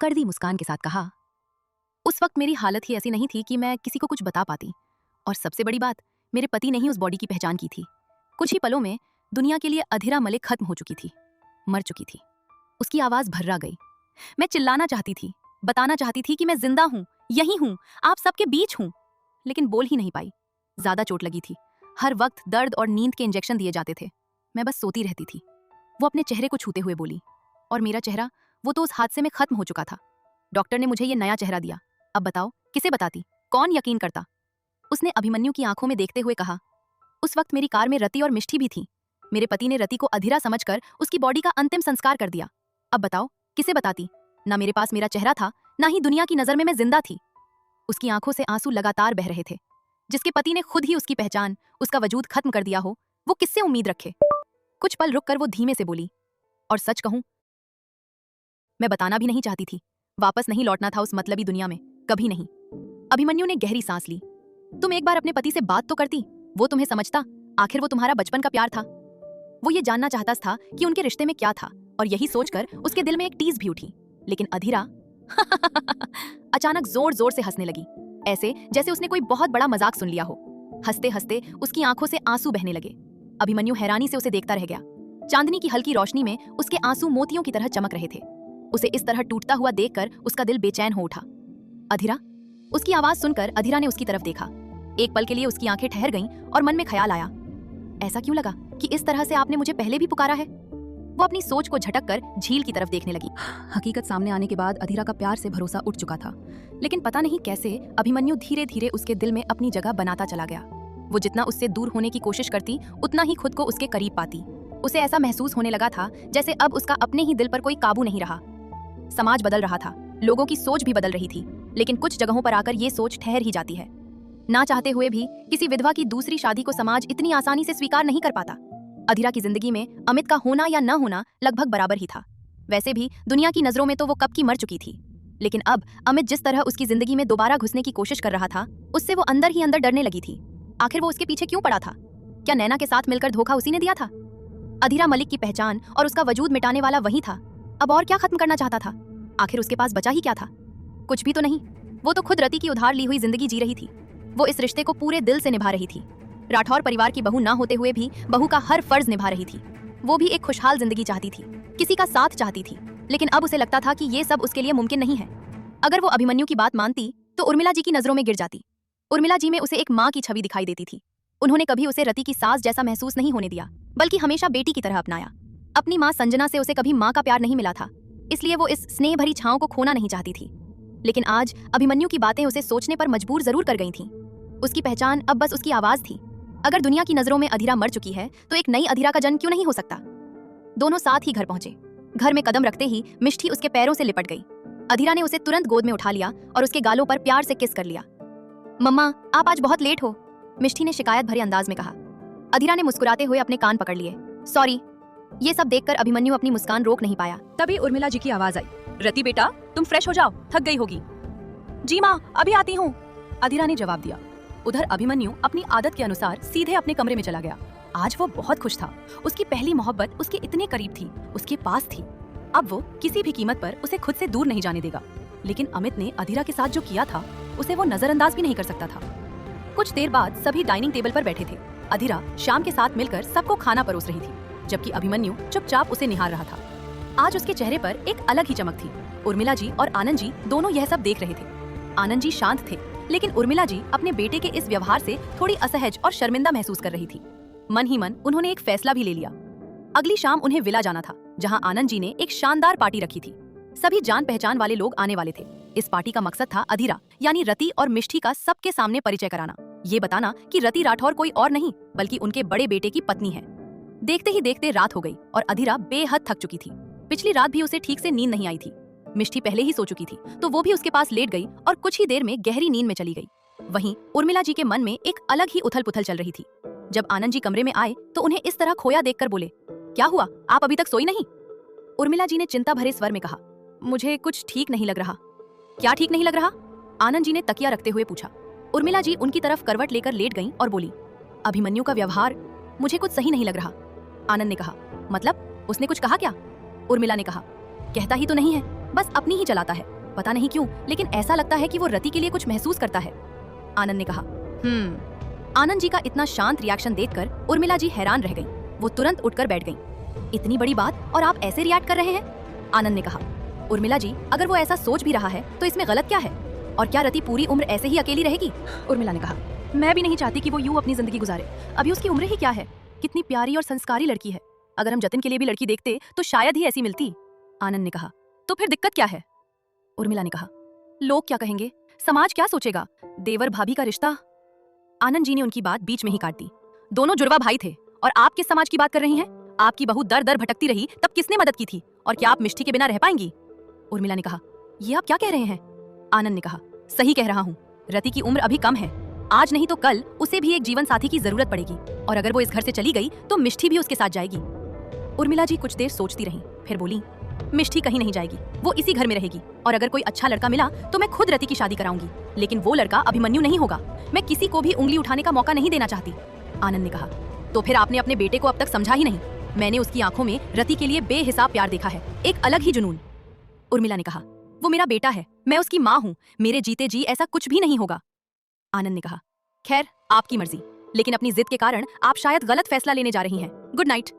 कड़वी मुस्कान के साथ कहा। उस वक्त मेरी हालत ही ऐसी नहीं थी कि मैं किसी को कुछ बता पाती, और सबसे बड़ी बात, मेरे पति ने ही उस बॉडी की पहचान की थी। कुछ ही पलों में दुनिया के लिए अधीरा मलिक खत्म हो चुकी थी, मर चुकी थी। उसकी आवाज भर्रा गई। मैं चिल्लाना चाहती थी, बताना चाहती थी कि मैं जिंदा हूं, यही हूं, आप सबके बीच हूं, लेकिन बोल ही नहीं पाई। ज्यादा चोट लगी थी, हर वक्त दर्द और नींद के इंजेक्शन दिए जाते थे। मैं बस सोती रहती थी। वो अपने चेहरे को छूते हुए बोली, और मेरा चेहरा, वो तो उस हादसे में खत्म हो चुका था। डॉक्टर ने मुझे ये नया चेहरा दिया, अब बताओ किसे बताती, कौन यकीन करता? उसने अभिमन्यु की आंखों में देखते हुए कहा। उस वक्त मेरी कार में रति और मिष्ठी भी थी। मेरे पति ने रति को अधीरा समझकर उसकी बॉडी का अंतिम संस्कार कर दिया। अब बताओ किसे बताती? ना मेरे पास मेरा चेहरा था, ना ही दुनिया की नजर में मैं जिंदा थी। उसकी आंखों से आंसू लगातार बह रहे थे। जिसके पति ने खुद ही उसकी पहचान, उसका वजूद खत्म कर दिया हो, वो किससे उम्मीद रखे? कुछ पल रुककर वो धीमे से बोली, और सच कहूं, मैं बताना भी नहीं चाहती थी। वापस नहीं लौटना था उस मतलबी दुनिया में, कभी नहीं। अभिमन्यु ने गहरी सांस ली। तुम एक बार अपने पति से बात तो करती, वो तुम्हें समझता। आखिर वो तुम्हारा बचपन का प्यार था। वो ये जानना चाहता था कि उनके रिश्ते में क्या था, और यही सोचकर उसके दिल में एक टीस भी उठी। लेकिन अधीरा अचानक जोर जोर से हंसने लगी, ऐसे जैसे उसने कोई बहुत बड़ा मजाक सुन लिया हो। हंसते हंसते उसकी आंखों से आंसू बहने लगे। अभिमन्यु हैरानी से उसे देखता रह गया। चांदनी की हल्की रोशनी में उसके आंसू मोतियों की तरह चमक रहे थे। उसे इस तरह टूटता हुआ देखकर उसका दिल बेचैन हो उठा। अधीरा, उसकी आवाज सुनकर अधीरा ने उसकी तरफ देखा। एक पल के लिए उसकी आंखें ठहर गईं और मन में ख्याल आया, ऐसा क्यों लगा कि इस तरह से आपने मुझे पहले भी पुकारा है? वो अपनी सोच को झटक झील की तरफ देखने लगी। हकीकत सामने आने के बाद अधीरा का प्यार से भरोसा उठ चुका था, लेकिन पता नहीं कैसे अभिमन्यु धीरे धीरे उसके दिल में अपनी जगह बनाता चला गया। वो जितना उससे दूर होने की कोशिश करती, उतना ही खुद को उसके करीब पाती। उसे ऐसा महसूस होने लगा था जैसे अब उसका अपने ही दिल पर कोई काबू नहीं रहा। समाज बदल रहा था, लोगों की सोच भी बदल रही थी, लेकिन कुछ जगहों पर आकर ये सोच ठहर ही जाती है। ना चाहते हुए भी किसी विधवा की दूसरी शादी को समाज इतनी आसानी से स्वीकार नहीं कर पाता। अधीरा की जिंदगी में अमित का होना या न होना लगभग बराबर ही था। वैसे भी दुनिया की नजरों में तो वो कब की मर चुकी थी, लेकिन अब अमित जिस तरह उसकी जिंदगी में दोबारा घुसने की कोशिश कर रहा था, उससे वो अंदर ही अंदर डरने लगी थी। आखिर वो उसके पीछे क्यों पड़ा था? क्या नैना के साथ मिलकर धोखा उसी ने दिया था? अधीरा मलिक की पहचान और उसका वजूद मिटाने वाला वही था। अब और क्या खत्म करना चाहता था? आखिर उसके पास बचा ही क्या था? कुछ भी तो नहीं। वो तो खुद रति की उधार ली हुई जिंदगी जी रही थी। वो इस रिश्ते को पूरे दिल से निभा रही थी। राठौर परिवार की बहू ना होते हुए भी बहू का हर फर्ज निभा रही थी। वो भी एक खुशहाल जिंदगी चाहती थी, किसी का साथ चाहती थी, लेकिन अब उसे लगता था कि ये सब उसके लिए मुमकिन नहीं है। अगर वो अभिमन्यु की बात मानती तो उर्मिला जी की नजरों में गिर जाती। उर्मिला जी में उसे एक माँ की छवि दिखाई देती थी। उन्होंने कभी उसे रति की सास जैसा महसूस नहीं होने दिया, बल्कि हमेशा बेटी की तरह अपनाया। अपनी माँ संजना से उसे कभी माँ का प्यार नहीं मिला था, इसलिए वो इस स्नेह भरी छांव को खोना नहीं चाहती थी। लेकिन आज अभिमन्यु की बातें उसे सोचने पर मजबूर जरूर कर गई थीं। उसकी पहचान अब बस उसकी आवाज थी। अगर दुनिया की नजरों में अधीरा मर चुकी है, तो एक नई अधीरा का जन्म क्यों नहीं हो सकता? दोनों साथ ही घर पहुंचे। घर में कदम रखते ही मिष्ठी उसके पैरों से लिपट गई। अधीरा ने उसे तुरंत गोद में उठा लिया और उसके गालों पर प्यार से किस कर लिया। मम्मा, आप आज बहुत लेट हो, मिष्ठी ने शिकायत भरे अंदाज में कहा। अधीरा ने मुस्कुराते हुए अपने कान पकड़ लिए। सॉरी। ये सब देखकर अभिमन्यु अपनी मुस्कान रोक नहीं पाया। तभी उर्मिला जी की आवाज आई, रति बेटा, तुम फ्रेश हो जाओ, थक गई होगी। जी माँ, अभी आती हूँ, अधीरा ने जवाब दिया। उधर अभिमन्यु अपनी आदत के अनुसार सीधे अपने कमरे में चला गया। आज वो बहुत खुश था। उसकी पहली मोहब्बत उसके इतने करीब थी, उसके पास थी। अब वो किसी भी कीमत पर उसे खुद से दूर नहीं जाने देगा। लेकिन अमित ने अधीरा के साथ जो किया था, उसे वो नजरअंदाज भी नहीं कर सकता था। कुछ देर बाद सभी डाइनिंग टेबल पर बैठे थे। अधीरा श्याम के साथ मिलकर सबको खाना परोस रही थी, जबकि अभिमन्यु चुपचाप उसे निहार रहा था। आज उसके चेहरे पर एक अलग ही चमक थी। उर्मिला जी और आनंद जी दोनों यह सब देख रहे थे। आनंद जी शांत थे, लेकिन उर्मिला जी अपने बेटे के इस व्यवहार से थोड़ी असहज और शर्मिंदा महसूस कर रही थी। मन ही मन उन्होंने एक फैसला भी ले लिया। अगली शाम उन्हें विला जाना था, जहां आनंद जी ने एक शानदार पार्टी रखी थी। सभी जान पहचान वाले लोग आने वाले थे। इस पार्टी का मकसद था अधीरा यानी रति और मिष्ठी का सबके सामने परिचय कराना, ये बताना कि रति राठौर कोई और नहीं बल्कि उनके बड़े बेटे की पत्नी है। देखते ही देखते रात हो गई और अधीरा बेहद थक चुकी थी। पिछली रात भी उसे ठीक से नींद नहीं आई थी। मिष्ठी पहले ही सो चुकी थी, तो वो भी उसके पास लेट गई और कुछ ही देर में गहरी नींद में चली गई। वहीं उर्मिला जी के मन में एक अलग ही उथल पुथल चल रही थी। जब आनंद जी कमरे में आए तो उन्हें इस तरह खोया देखकर बोले, क्या हुआ, आप अभी तक सोई नहीं? उर्मिला जी ने चिंता भरे स्वर में कहा, मुझे कुछ ठीक नहीं लग रहा। क्या ठीक नहीं लग रहा? आनंद जी ने तकिया रखते हुए पूछा। उर्मिला जी उनकी तरफ करवट लेकर लेट गईं और बोली, अभिमन्यु का व्यवहार मुझे कुछ सही नहीं लग रहा। आनंद ने कहा, मतलब उसने कुछ कहा क्या? उर्मिला ने कहा, कहता ही तो नहीं है। बस अपनी ही चलाता है। पता नहीं क्यों, लेकिन ऐसा लगता है कि वो रति के लिए कुछ महसूस करता है। आनंद ने कहा। आनंद जी का इतना शांत रिएक्शन देखकर उर्मिला जी हैरान रह गईं। वो तुरंत उठकर बैठ गईं। इतनी बड़ी बात और आप ऐसे रिएक्ट कर रहे हैं? आनंद ने कहा। उर्मिला जी, अगर वो ऐसा सोच भी रहा है तो इसमें गलत क्या है? और क्या रति पूरी उम्र ऐसे ही अकेली रहेगी? उर्मिला ने कहा, मैं भी नहीं चाहती कि वो यूं अपनी जिंदगी गुजारे। अभी उसकी उम्र ही क्या है? कितनी प्यारी और संस्कारी लड़की है। अगर हम जतिन के लिए भी लड़की देखते तो शायद ही ऐसी मिलती। आनंद ने कहा। तो फिर दिक्कत क्या है? उर्मिला ने कहा। लोग क्या कहेंगे, समाज क्या सोचेगा, देवर भाभी का रिश्ता। आनंद जी ने उनकी बात बीच में ही काट दी। दोनों जुड़वा भाई थे और आप किस समाज की बात कर रही हैं? आपकी बहू दर दर भटकती रही तब किसने मदद की थी? और क्या आप मिष्टी के बिना रह पाएंगी? उर्मिला ने कहा। ये आप क्या कह रहे हैं? आनंद ने कहा। सही कह रहा हूँ। रति की उम्र अभी कम है। आज नहीं तो कल उसे भी एक जीवन साथी की जरूरत पड़ेगी, और अगर वो इस घर से चली गई तो मिष्टी भी उसके साथ जाएगी। उर्मिला जी कुछ देर सोचती रहीं, फिर बोली, मिष्टी कहीं नहीं जाएगी, वो इसी घर में रहेगी। और अगर कोई अच्छा लड़का मिला तो मैं खुद रति की शादी कराऊंगी, लेकिन वो लड़का अभिमन्यु नहीं होगा। मैं किसी को भी उंगली उठाने का मौका नहीं देना चाहती। आनंद ने कहा। तो फिर आपने अपने बेटे को अब तक समझा ही नहीं। मैंने उसकी आंखों में रति के लिए बेहिसाब प्यार देखा है, एक अलग ही जुनून। उर्मिला ने कहा। वो मेरा बेटा है, मैं उसकी माँ हूँ, मेरे जीते जी ऐसा कुछ भी नहीं होगा। आनंद ने कहा। खैर, आपकी मर्जी, लेकिन अपनी जिद के कारण आप शायद गलत फैसला लेने जा रही हैं। Good night.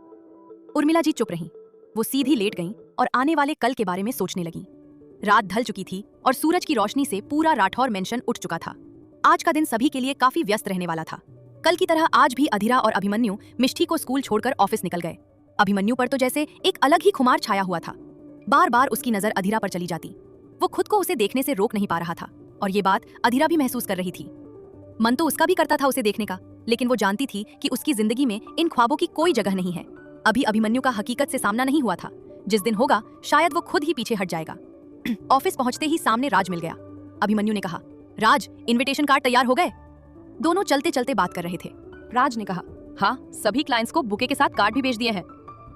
उर्मिला जी चुप रहीं। वो सीधी लेट गईं और आने वाले कल के बारे में सोचने लगीं। रात ढल चुकी थी और सूरज की रोशनी से पूरा राठौर मेंशन उठ चुका था। आज का दिन सभी के लिए काफी व्यस्त रहने वाला था। कल की तरह आज भी अधीरा और अभिमन्यु मिष्टी को स्कूल छोड़कर ऑफिस निकल गए। अभिमन्यु पर तो जैसे एक अलग ही खुमार छाया हुआ था। बार बार उसकी नजर अधीरा पर चली जाती। वो खुद को उसे देखने से रोक नहीं पा रहा था, और ये बात अधीरा भी महसूस कर रही थी। मन तो उसका भी करता था उसे देखने का, लेकिन वो जानती थी कि उसकी जिंदगी में इन ख्वाबों की कोई जगह नहीं है। अभी अभिमन्यु का हकीकत से सामना नहीं हुआ था। जिस दिन होगा शायद वो खुद ही पीछे हट जाएगा। ऑफिस पहुंचते ही सामने राज मिल गया। अभिमन्यु ने कहा, राज, इनविटेशन कार्ड तैयार हो गए? दोनों चलते चलते बात कर रहे थे। राज ने कहा, हाँ, सभी क्लाइंट्स को बुके के साथ कार्ड भी भेज दिए हैं।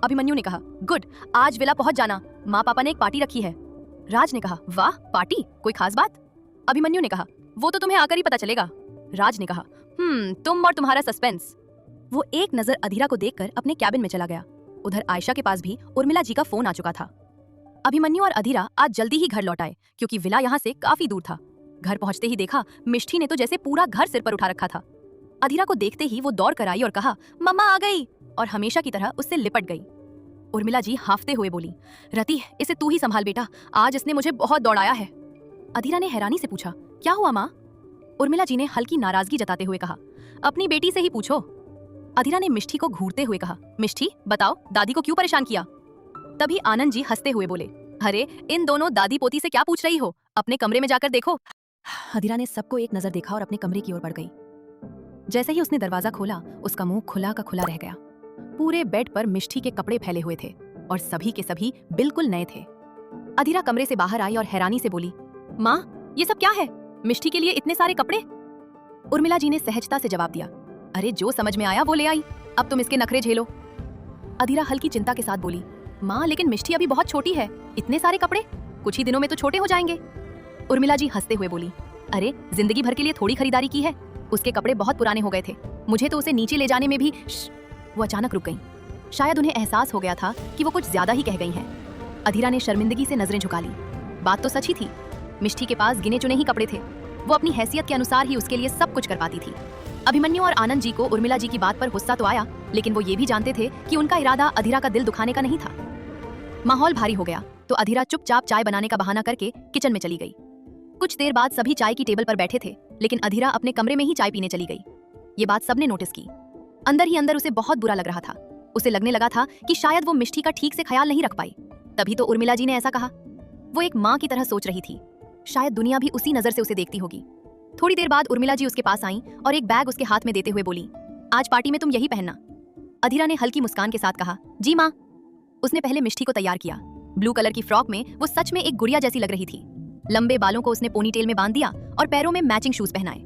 अभिमन्यु ने कहा, गुड, आज विला पहुंच जाना, माँ पापा ने एक पार्टी रखी है। राज ने कहा, वाह, पार्टी, कोई खास बात? अभिमन्यु ने कहा, वो तो तुम्हें आकर ही पता चलेगा। राज ने कहा, तुम और तुम्हारा सस्पेंस। वो एक नजर अधीरा को देखकर अपने कैबिन में चला गया। उधर आयशा के पास भी उर्मिला जी का फोन आ चुका था। अभिमन्यु और अधीरा आज जल्दी ही घर लौट आए, क्योंकि विला यहाँ से काफी दूर था। घर पहुंचते ही देखा मिष्टी ने तो जैसे पूरा घर सिर पर उठा रखा था। अधीरा को देखते ही वो दौड़ कर आई और कहा, मम्मा आ गई, और हमेशा की तरह उससे लिपट गई। उर्मिला जी हाफते हुए बोली, रति, इसे तू ही संभाल बेटा, आज इसने मुझे बहुत दौड़ाया है। अधीरा ने हैरानी से पूछा, क्या हुआ माँ? उर्मिला जी ने हल्की नाराजगी जताते हुए कहा, अपनी बेटी से ही पूछो। अधीरा ने मिष्टी को घूरते हुए कहा, मिष्टी, बताओ, दादी को क्यों परेशान किया? तभी आनंद जी हंसते हुए बोले, अरे, इन दोनों दादी पोती से क्या पूछ रही हो, अपने कमरे में जाकर देखो। अधीरा ने सबको एक नजर देखा और अपने कमरे की ओर बढ़ गई। जैसे ही उसने दरवाजा खोला, उसका मुंह खुला का खुला रह गया। पूरे बेड पर मिष्टी के कपड़े फैले हुए थे और सभी के सभी बिल्कुल नए थे। अधीरा कमरे से बाहर आई और हैरानी से बोली, माँ, ये सब क्या है? मिष्टी के लिए इतने सारे कपड़े? उर्मिला जी ने सहजता से जवाब दिया, अरे, जो समझ में आया वो ले आई, अब तुम इसके नखरे झेलो। अधीरा हल्की चिंता के साथ बोली, माँ, लेकिन मिष्टी अभी बहुत छोटी है, इतने सारे कपड़े, कुछ ही दिनों में तो छोटे हो जाएंगे। उर्मिला जी हंसते हुए बोली, अरे, जिंदगी भर के लिए थोड़ी खरीदारी की है, उसके कपड़े बहुत पुराने हो गए थे, मुझे तो उसे नीचे ले जाने में भी। वो अचानक रुक गईं। शायद उन्हें एहसास हो गया था कि वो कुछ ज्यादा ही कह गई हैं। अधीरा ने शर्मिंदगी से नजरें झुका ली। बात तो सच ही थी, मिष्टी के पास गिने चुने ही कपड़े थे। वो अपनी हैसियत के अनुसार ही उसके लिए सब कुछ कर पाती थी। अभिमन्यु और आनंद जी को उर्मिला जी की बात पर गुस्सा तो आया, लेकिन वो ये भी जानते थे कि उनका इरादा अधीरा का दिल दुखाने का नहीं था। माहौल भारी हो गया तो अधीरा चुपचाप चाय बनाने का बहाना करके किचन में चली गई। कुछ देर बाद सभी चाय की टेबल पर बैठे थे, लेकिन अधीरा अपने कमरे में ही चाय पीने चली गई। ये बात सबने नोटिस की। अंदर ही अंदर उसे बहुत बुरा लग रहा था। उसे लगने लगा था कि शायद वो मिष्टी का ठीक से ख्याल नहीं रख पाई, तभी तो उर्मिला जी ने ऐसा कहा। वो एक माँ की तरह सोच रही थी, शायद दुनिया भी उसी नजर से उसे देखती होगी। थोड़ी देर बाद उर्मिला जी उसके पास आईं और एक बैग उसके हाथ में देते हुए बोली, आज पार्टी में तुम यही पहनना। अधीरा ने हल्की मुस्कान के साथ कहा, जी माँ। उसने पहले मिष्टी को तैयार किया। ब्लू कलर की फ्रॉक में वो सच में एक गुड़िया जैसी लग रही थी। लंबे बालों को उसने पोनीटेल में बांध दिया और पैरों में मैचिंग शूज पहनाए।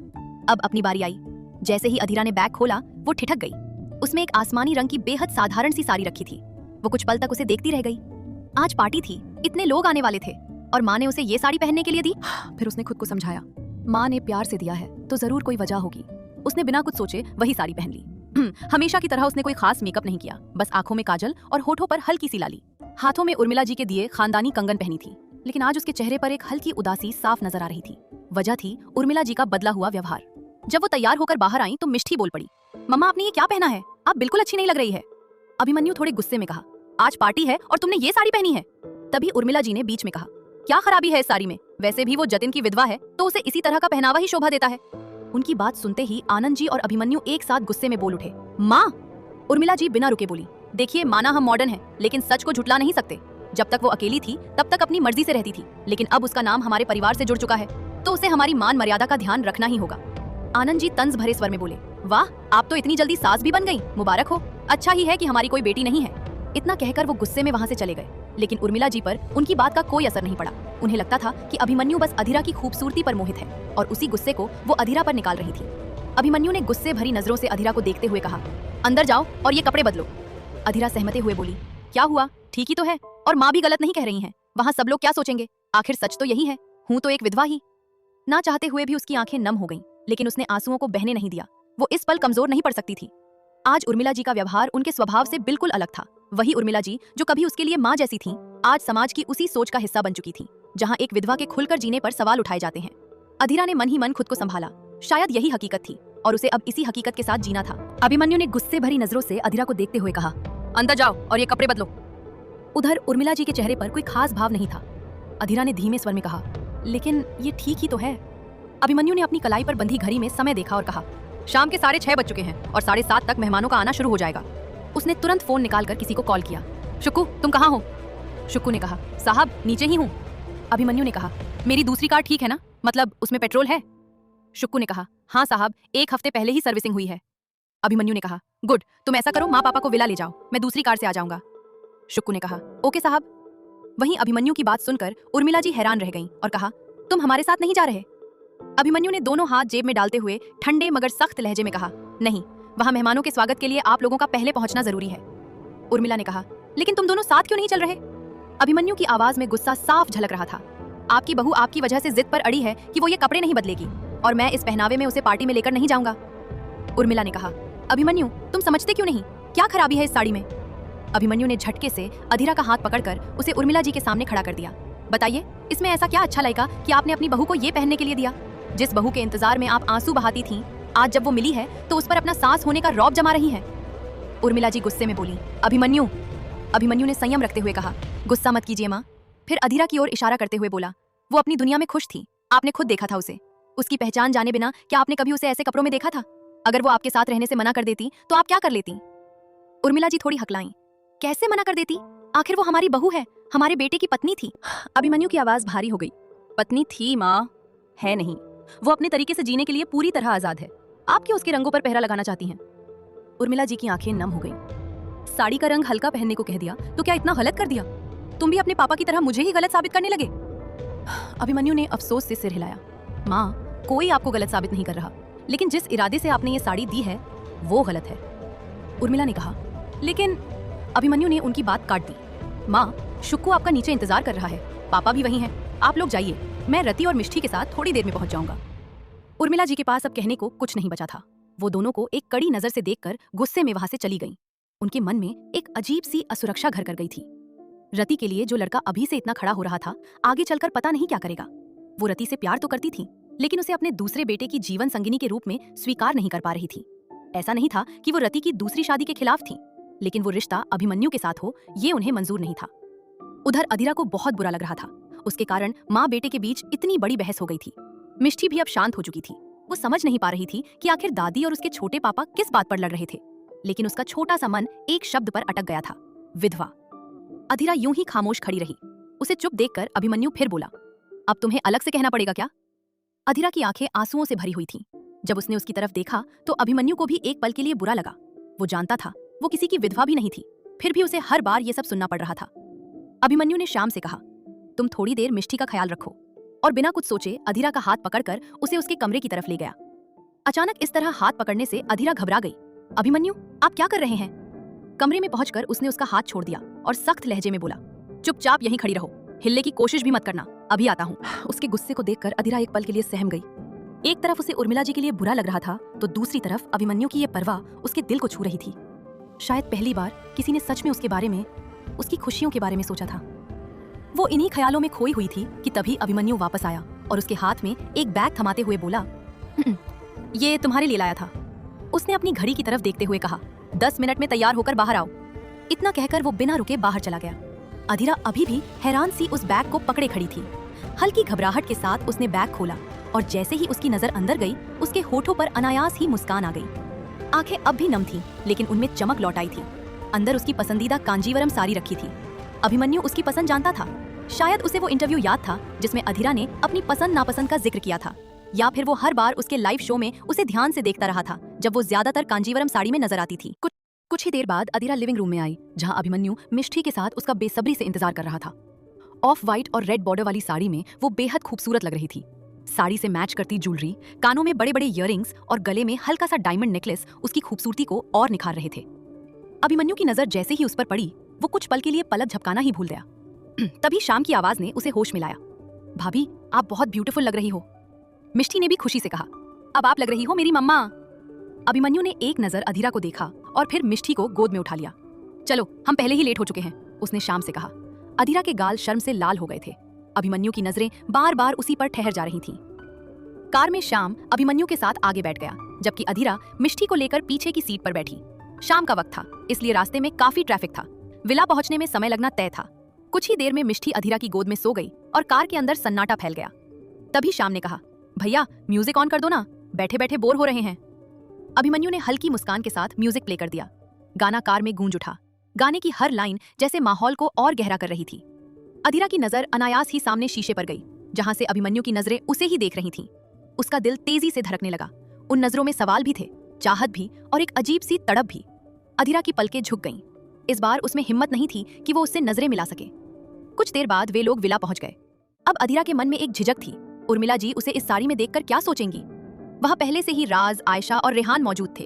अब अपनी बारी आई। जैसे ही अधीरा ने बैग खोला, वो ठिठक गई। उसमें एक आसमानी रंग की बेहद साधारण सी साड़ी रखी थी। वो कुछ पल तक उसे देखती रह गई। आज पार्टी थी, इतने लोग आने वाले थे, और माँ ने उसे ये साड़ी पहनने के लिए दी। फिर उसने खुद को समझाया, माँ ने प्यार से दिया है तो जरूर कोई वजह होगी। उसने बिना कुछ सोचे वही साड़ी पहन ली। हमेशा की तरह उसने कोई खास मेकअप नहीं किया, बस आंखों में काजल और होठों पर हल्की सी लाली। हाथों में उर्मिला जी के दिए खानदानी कंगन पहनी थी। लेकिन आज उसके चेहरे पर एक हल्की उदासी साफ नजर आ रही थी। वजह थी उर्मिला जी का बदला हुआ व्यवहार। जब वो तैयार होकर बाहर आई तो मिष्टी बोल पड़ी, मम्मा आपने ये क्या पहना है? आप बिल्कुल अच्छी नहीं लग रही है। अभिमन्यु थोड़े गुस्से में कहा, आज पार्टी है और तुमने ये साड़ी पहनी है। तभी उर्मिला जी ने बीच में कहा, क्या खराबी है इस साड़ी में? वैसे भी वो जतिन की विधवा है तो उसे इसी तरह का पहनावा ही शोभा देता है। उनकी बात सुनते ही आनंद जी और अभिमन्यु एक साथ गुस्से में बोल उठे, माँ! उर्मिला जी बिना रुके बोली, देखिए माना हम मॉडर्न हैं, लेकिन सच को झुठला नहीं सकते। जब तक वो अकेली थी तब तक अपनी मर्जी से रहती थी, लेकिन अब उसका नाम हमारे परिवार से जुड़ चुका है तो उसे हमारी मान मर्यादा का ध्यान रखना ही होगा। आनंद जी तंज भरे स्वर में बोले, वाह, आप तो इतनी जल्दी सास भी बन गई, मुबारक हो। अच्छा ही है कि हमारी कोई बेटी नहीं है। इतना कहकर वो गुस्से में वहाँ से चले गए, लेकिन उर्मिला जी पर उनकी बात का कोई असर नहीं पड़ा। उन्हें लगता था कि अभिमन्यु बस अधीरा की खूबसूरती पर मोहित है और उसी गुस्से को वो अधीरा पर निकाल रही थी। अभिमन्यु ने गुस्से भरी नजरों से अधीरा को देखते हुए कहा, अंदर जाओ और ये कपड़े बदलो। अधीरा सहमते हुए बोली, क्या हुआ, ठीक ही तो है, और माँ भी गलत नहीं कह रही हैं। वहाँ सब लोग क्या सोचेंगे? आखिर सच तो यही है, हूँ तो एक विधवा ही। ना चाहते हुए भी उसकी आंखें नम हो गईं, लेकिन उसने आंसुओं को बहने नहीं दिया। वो इस पल कमजोर नहीं पड़ सकती थी। आज उर्मिला जी का व्यवहार उनके स्वभाव से बिल्कुल अलग था। वही उर्मिला जी जो कभी उसके लिए माँ जैसी थी, आज समाज की उसी सोच का हिस्सा बन चुकी थी जहाँ एक विधवा के खुलकर जीने पर सवाल उठाए जाते हैं। अधीरा ने मन ही मन खुद को संभाला, शायद यही हकीकत थी और उसे अब इसी हकीकत के साथ जीना था। अभिमन्यु ने गुस्से भरी नजरों से अधीरा को देखते हुए कहा, अंदर जाओ और ये कपड़े बदलो। उधर उर्मिला जी के चेहरे पर कोई खास भाव नहीं था। अधीरा ने धीमे स्वर में कहा, लेकिन ये ठीक ही तो है। अभिमन्यु ने अपनी कलाई पर बंधी घड़ी में समय देखा और कहा, शाम के 6:30 बज चुके हैं और 7:30 तक मेहमानों का आना शुरू हो जाएगा। उसने तुरंत फोन निकालकर किसी को कॉल किया। शुक्कू, तुम कहाँ हो? शुक्कू ने कहा, साहब नीचे ही हूँ। अभिमन्यु ने कहा, मेरी दूसरी कार ठीक है ना, मतलब उसमें पेट्रोल है? शुक्कू ने कहा, हाँ साहब, 1 हफ्ते पहले ही सर्विसिंग हुई है। अभिमन्यु ने कहा, गुड, तुम ऐसा करो, माँ पापा को विला ले जाओ, मैं दूसरी कार से आ जाऊंगा। शुक्कू ने कहा, ओके साहब। वहीं अभिमन्यु की बात सुनकर उर्मिला जी हैरान रह गईं और कहा, तुम हमारे साथ नहीं जा रहे? अभिमन्यु ने दोनों हाथ जेब में डालते हुए ठंडे मगर सख्त लहजे में कहा, नहीं, वहां मेहमानों के स्वागत के लिए आप लोगों का पहले पहुंचना जरूरी है। उर्मिला ने कहा, लेकिन तुम दोनों साथ क्यों नहीं चल रहे? अभिमन्यु की आवाज में गुस्सा साफ झलक रहा था। आपकी बहू आपकी वजह से जिद पर अड़ी है कि वो ये कपड़े नहीं बदलेगी और मैं इस पहनावे में उसे पार्टी में लेकर नहीं जाऊंगा। उर्मिला ने कहा, अभिमन्यु तुम समझते क्यों नहीं, क्या खराबी है इस साड़ी में? अभिमन्यु ने झटके से अधीरा का हाथ पकड़कर उसे उर्मिला जी के सामने खड़ा कर दिया। बताइए, इसमें ऐसा क्या अच्छा लगा कि आपने अपनी बहू को ये पहनने के लिए दिया? जिस बहू के इंतजार में आप आंसू बहाती थीं, आज जब वो मिली है तो उस पर अपना सास होने का रौब जमा रही हैं। उर्मिला जी गुस्से में बोली, अभिमन्यु। अभिमन्यु ने संयम रखते हुए कहा, गुस्सा मत कीजिए माँ। फिर अधीरा की ओर इशारा करते हुए बोला, वो अपनी दुनिया में खुश थी, आपने खुद देखा था उसे। उसकी पहचान जाने बिना क्या आपने कभी उसे ऐसे कपड़ों में देखा था? अगर वो आपके साथ रहने से मना कर देती तो आप क्या कर लेती? उर्मिला जी थोड़ी हकलाईं, कैसे मना कर देती? आखिर वो हमारी बहू है, हमारे बेटे की पत्नी थी। अभिमन्यु की आवाज भारी हो गई, पत्नी थी माँ, है नहीं। वो अपने तरीके से जीने के लिए पूरी तरह आजाद है। आप क्यों उसके रंगों पर पहरा लगाना चाहती हैं? उर्मिला जी की आंखें नम हो गईं। साड़ी का रंग हल्का पहनने को कह दिया तो क्या इतना गलत कर दिया? तुम भी अपने पापा की तरह मुझे ही गलत साबित करने लगे? अभिमन्यु ने अफसोस से सिर हिलाया। माँ, कोई आपको गलत साबित नहीं कर रहा, लेकिन जिस इरादे से आपने ये साड़ी दी है वो गलत है। उर्मिला ने कहा, लेकिन अभिमन्यु ने उनकी बात काट दी। माँ, शुक्कू आपका नीचे इंतजार कर रहा है, पापा भी वहीं हैं, आप लोग जाइए, मैं रति और मिष्टी के साथ थोड़ी देर में पहुंच जाऊंगा। उर्मिला जी के पास अब कहने को कुछ नहीं बचा था। वो दोनों को एक कड़ी नजर से देखकर गुस्से में वहां से चली गईं। उनके मन में एक अजीब सी असुरक्षा घर कर गई थी। रति के लिए जो लड़का अभी से इतना खड़ा हो रहा था, आगे चलकर पता नहीं क्या करेगा। वो रति से प्यार तो करती थी, लेकिन उसे अपने दूसरे बेटे की जीवन संगिनी के रूप में स्वीकार नहीं कर पा रही थी। ऐसा नहीं था कि वो रति की दूसरी शादी के खिलाफ थी, लेकिन वो रिश्ता अभिमन्यु के साथ हो ये उन्हें मंजूर नहीं था। उधर अधीरा को बहुत बुरा लग रहा था। उसके कारण माँ बेटे के बीच इतनी बड़ी बहस हो गई थी। मिष्टी भी अब शांत हो चुकी थी। वो समझ नहीं पा रही थी कि आखिर दादी और उसके छोटे पापा किस बात पर लड़ रहे थे, लेकिन उसका छोटा सा मन एक शब्द पर अटक गया था, विधवा। अधीरा यूं ही खामोश खड़ी रही। उसे चुप देखकर अभिमन्यु फिर बोला, अब तुम्हें अलग से कहना पड़ेगा क्या? अधीरा की आंखें आंसुओं से भरी हुई थीं। जब उसने उसकी तरफ देखा तो अभिमन्यु को भी एक पल के लिए बुरा लगा। वो जानता था वो किसी की विधवा भी नहीं थी, फिर भी उसे हर बार ये सब सुनना पड़ रहा था। अभिमन्यु ने श्याम से कहा, तुम थोड़ी देर मिष्टी का ख्याल रखो, और बिना कुछ सोचे अधीरा का हाथ पकड़कर उसे उसके कमरे की तरफ ले गया। अचानक इस तरह हाथ पकड़ने से अधीरा घबरा गई। अभिमन्यु, आप क्या कर रहे हैं? कमरे में पहुंचकर उसने उसका हाथ छोड़ दिया और सख्त लहजे में बोला, चुपचाप यहीं खड़ी रहो, हिलने की कोशिश भी मत करना, अभी आता हूँ। उसके गुस्से को देखकर अधीरा एक पल के लिए सहम गई। एक तरफ उसे उर्मिला जी के लिए बुरा लग रहा था, तो दूसरी तरफ अभिमन्यु की ये परवाह उसके दिल को छू रही थी। शायद पहली बार किसी ने सच में उसके बारे में, उसकी खुशियों के बारे में सोचा था। वो इन्हीं ख्यालों में खोई हुई थी कि तभी अभिमन्यु वापस आया और उसके हाथ में एक बैग थमाते हुए बोला, ये तुम्हारे लिए लाया था। उसने अपनी घड़ी की तरफ देखते हुए कहा, 10 मिनट में तैयार होकर बाहर आओ। इतना कहकर वो बिना रुके बाहर चला गया। अधीरा अभी भी हैरान सी उस बैग को पकड़े खड़ी थी। हल्की घबराहट के साथ उसने बैग खोला और जैसे ही उसकी नजर अंदर गई, उसके होठों पर अनायास ही मुस्कान आ गई। आंखें अब भी नम थीं, लेकिन उनमें चमक लौट आई थी। अंदर उसकी पसंदीदा कांजीवरम साड़ी रखी थी। अभिमन्यु उसकी पसंद जानता था। शायद उसे वो इंटरव्यू याद था जिसमें अधीरा ने अपनी पसंद नापसंद का जिक्र किया था, या फिर वो हर बार उसके लाइव शो में उसे ध्यान से देखता रहा था जब वो ज्यादातर कांजीवरम साड़ी में नजर आती थी। कुछ ही देर बाद अधीरा लिविंग रूम में आई, जहां अभिमन्यु मिष्टी के साथ उसका बेसब्री से इंतजार कर रहा था। ऑफ व्हाइट और रेड बॉर्डर वाली साड़ी में वो बेहद खूबसूरत लग रही थी। साड़ी से मैच करती ज्वेलरी, कानों में बड़े बड़े इयररिंग्स और गले में हल्का सा डायमंड नेकलेस उसकी खूबसूरती को और निखार रहे थे। अभिमन्यु की नजर जैसे ही उस पर पड़ी, वो कुछ पल के लिए पलक झपकाना ही भूल गया। तभी शाम की आवाज ने उसे होश में लाया। भाभी, आप बहुत ब्यूटीफुल लग रही हो। मिष्टी ने भी खुशी से कहा, अब आप लग रही हो मेरी मम्मा। अभिमन्यु ने एक नजर अधीरा को देखा और फिर मिष्टी को गोद में उठा लिया। चलो, हम पहले ही लेट हो चुके हैं, उसने शाम से कहा। अधीरा के गाल शर्म से लाल हो गए थे। अभिमन्यु की नजरें बार बार उसी पर ठहर जा रही थीं। कार में शाम अभिमन्यु के साथ आगे बैठ गया, जबकि अधीरा मिष्टी को लेकर पीछे की सीट पर बैठी। शाम का वक्त था, इसलिए रास्ते में काफी ट्रैफिक था। विला पहुंचने में समय लगना तय था। कुछ ही देर में मिष्टी अधीरा की गोद में सो गई और कार के अंदर सन्नाटा फैल गया। तभी शाम ने कहा, भैया म्यूजिक ऑन कर दो ना, बैठे बैठे बोर हो रहे हैं। अभिमन्यु ने हल्की मुस्कान के साथ म्यूजिक प्ले कर दिया। गाना कार में गूंज उठा। गाने की हर लाइन जैसे माहौल को और गहरा कर रही थी। अधीरा की नजर अनायास ही सामने शीशे पर गई, जहां से अभिमन्यु की नजरें उसे ही देख रही थीं। उसका दिल तेजी से धड़कने लगा। उन नजरों में सवाल भी थे, चाहत भी और एक अजीब सी तड़प भी। अधीरा की पलकें झुक गईं। इस बार उसमें हिम्मत नहीं थी कि वो उससे नजरें मिला सके। कुछ देर बाद वे लोग विला पहुंच गए। अब अधीरा के मन में एक झिझक थी, उर्मिला जी उसे इस साड़ी में देखकर क्या सोचेंगी। वहां पहले से ही राज, आयशा और रेहान मौजूद थे।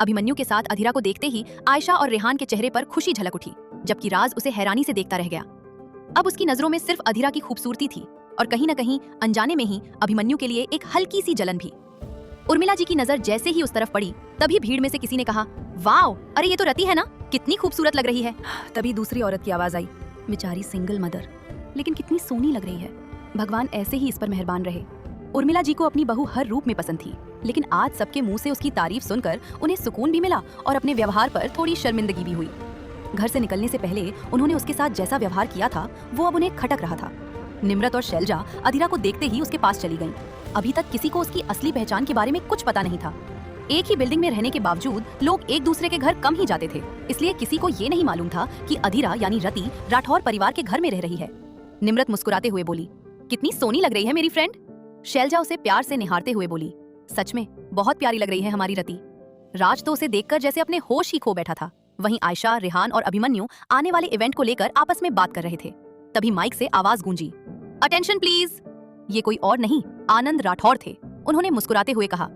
अभिमन्यु के साथ अधीरा को देखते ही आयशा और रेहान के चेहरे पर खुशी झलक उठी, जबकि राज उसे हैरानी से देखता रह गया। अब उसकी नजरों में सिर्फ अधीरा की खूबसूरती थी और कहीं न कहीं अनजाने में ही अभिमन्यु के लिए एक हल्की सी जलन भी। उर्मिला जी की नजर जैसे ही उस तरफ पड़ी, तभी भीड़ में से किसी ने कहा, वाओ, अरे ये तो रति है ना, कितनी खूबसूरत लग रही है। तभी दूसरी औरत की आवाज आई, बेचारी सिंगल मदर, लेकिन कितनी सोनी लग रही है। भगवान ऐसे ही इस पर मेहरबान रहे। उर्मिला जी को अपनी बहू हर रूप में पसंद थी, लेकिन आज सबके मुंह से उसकी तारीफ सुनकर उन्हें सुकून भी मिला और अपने व्यवहार पर थोड़ी शर्मिंदगी भी हुई। घर से निकलने से पहले उन्होंने उसके साथ जैसा व्यवहार किया था, वो अब उन्हें खटक रहा था। निम्रत और शैलजा अधीरा को देखते ही उसके पास चली गईं। अभी तक किसी को उसकी असली पहचान के बारे में कुछ पता नहीं था। एक ही बिल्डिंग में रहने के बावजूद लोग एक दूसरे के घर कम ही जाते थे, इसलिए किसी को ये नहीं मालूम था कि अधीरा यानी रति राठौर परिवार के घर में रह रही है। निम्रत मुस्कुराते हुए बोली, कितनी सोनी लग रही है मेरी फ्रेंड। शैलजा उसे प्यार से निहारते हुए बोली, सच में बहुत प्यारी लग रही है हमारी रति। राज तो उसे देखकर जैसे अपने होश ही खो बैठा था। वहीं आयशा, रेहान और अभिमन्यु आने वाले इवेंट को लेकर आपस में बात कर रहे थे। तभी माइक से आवाज गूंजी, अटेंशन प्लीज। ये कोई और नहीं, आनंद राठौर थे। उन्होंने मुस्कुराते हुए कहा,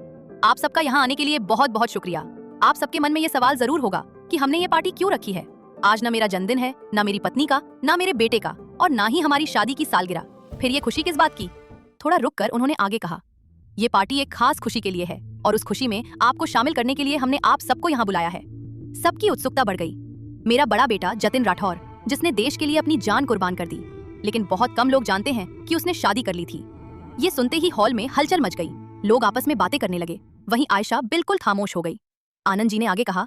आप सबका यहाँ आने के लिए बहुत बहुत शुक्रिया। आप सबके मन में ये सवाल जरूर होगा कि हमने ये पार्टी क्यों रखी है। आज न मेरा जन्मदिन है, न मेरी पत्नी का, न मेरे बेटे का, और न ही हमारी शादी की सालगिरह। फिर ये खुशी किस बात की। थोड़ा रुककर उन्होंने आगे कहा, ये पार्टी एक खास खुशी के लिए है और उस खुशी में आपको शामिल करने के लिए हमने आप सबको यहाँ बुलाया है। सबकी उत्सुकता बढ़ गई। मेरा बड़ा बेटा जतिन राठौर, जिसने देश के लिए अपनी जान कुर्बान कर दी, लेकिन बहुत कम लोग जानते हैं कि उसने शादी कर ली थी। ये सुनते ही हॉल में हलचल मच गई। लोग आपस में बातें करने लगे। वहीं आयशा बिल्कुल खामोश हो गई। आनंद जी ने आगे कहा,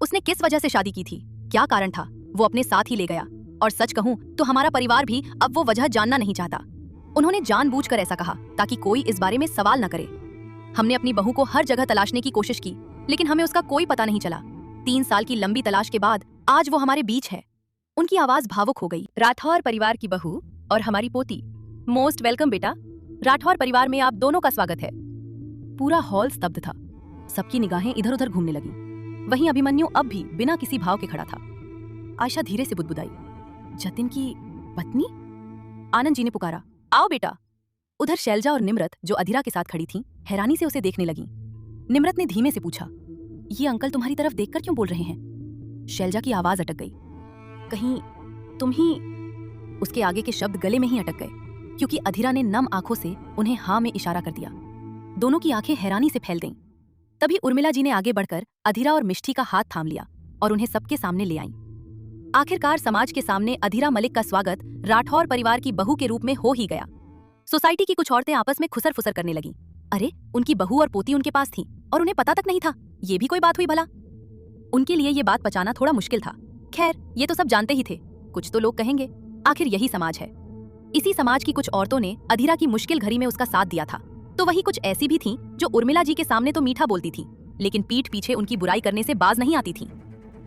उसने किस वजह से शादी की थी, क्या कारण था, वो अपने साथ ही ले गया। और सच कहूं तो हमारा परिवार भी अब वो वजह जानना नहीं चाहता। उन्होंने जानबूझकर ऐसा कहा ताकि कोई इस बारे में सवाल न करे। हमने अपनी बहू को हर जगह तलाशने की कोशिश की, लेकिन हमें उसका कोई पता नहीं चला। 3 साल की लंबी तलाश के बाद आज वो हमारे बीच है। उनकी आवाज भावुक हो गई। राठौर परिवार की बहू और हमारी पोती, मोस्ट वेलकम बेटा। राठौर परिवार में आप दोनों का स्वागत है। पूरा हॉल स्तब्ध था। सबकी निगाहें इधर उधर घूमने लगी। वहीं अभिमन्यु अब भी बिना किसी भाव के खड़ा था। आयशा धीरे से बुदबुदाई, जतिन की पत्नी? आनंद जी ने पुकारा, आओ बेटा। उधर शैलजा और निम्रत, जो अधीरा के साथ खड़ी थीं, हैरानी से उसे देखने लगीं। निम्रत ने धीमे से पूछा, ये अंकल तुम्हारी तरफ देखकर क्यों बोल रहे हैं? शैलजा की आवाज अटक गई। कहीं तुम ही? उसके आगे के शब्द गले में ही अटक गए, क्योंकि अधीरा ने नम आंखों से उन्हें हाँ में इशारा कर दिया। दोनों की आंखें हैरानी से फैल गईं। तभी उर्मिला जी ने आगे बढ़कर अधीरा और मिष्टी का हाथ थाम लिया और उन्हें सबके सामने ले आईं। आखिरकार समाज के सामने अधीरा मलिक का स्वागत राठौर परिवार की बहू के रूप में हो ही गया। सोसाइटी की कुछ औरतें आपस में खुसर फुसर करने लगीं। अरे, उनकी बहू और पोती उनके पास थी और उन्हें पता तक नहीं था। ये भी कोई बात हुई भला? उनके लिए ये बात पचाना थोड़ा मुश्किल था। खैर, ये तो सब जानते ही थे। कुछ तो लोग कहेंगे, आखिर यही समाज है। इसी समाज की कुछ औरतों ने अधीरा की मुश्किल घड़ी में उसका साथ दिया था। तो वही कुछ ऐसी भी थीं जो उर्मिला जी के सामने तो मीठा बोलती थी, लेकिन पीठ पीछे उनकी बुराई करने से बाज नहीं आती थी।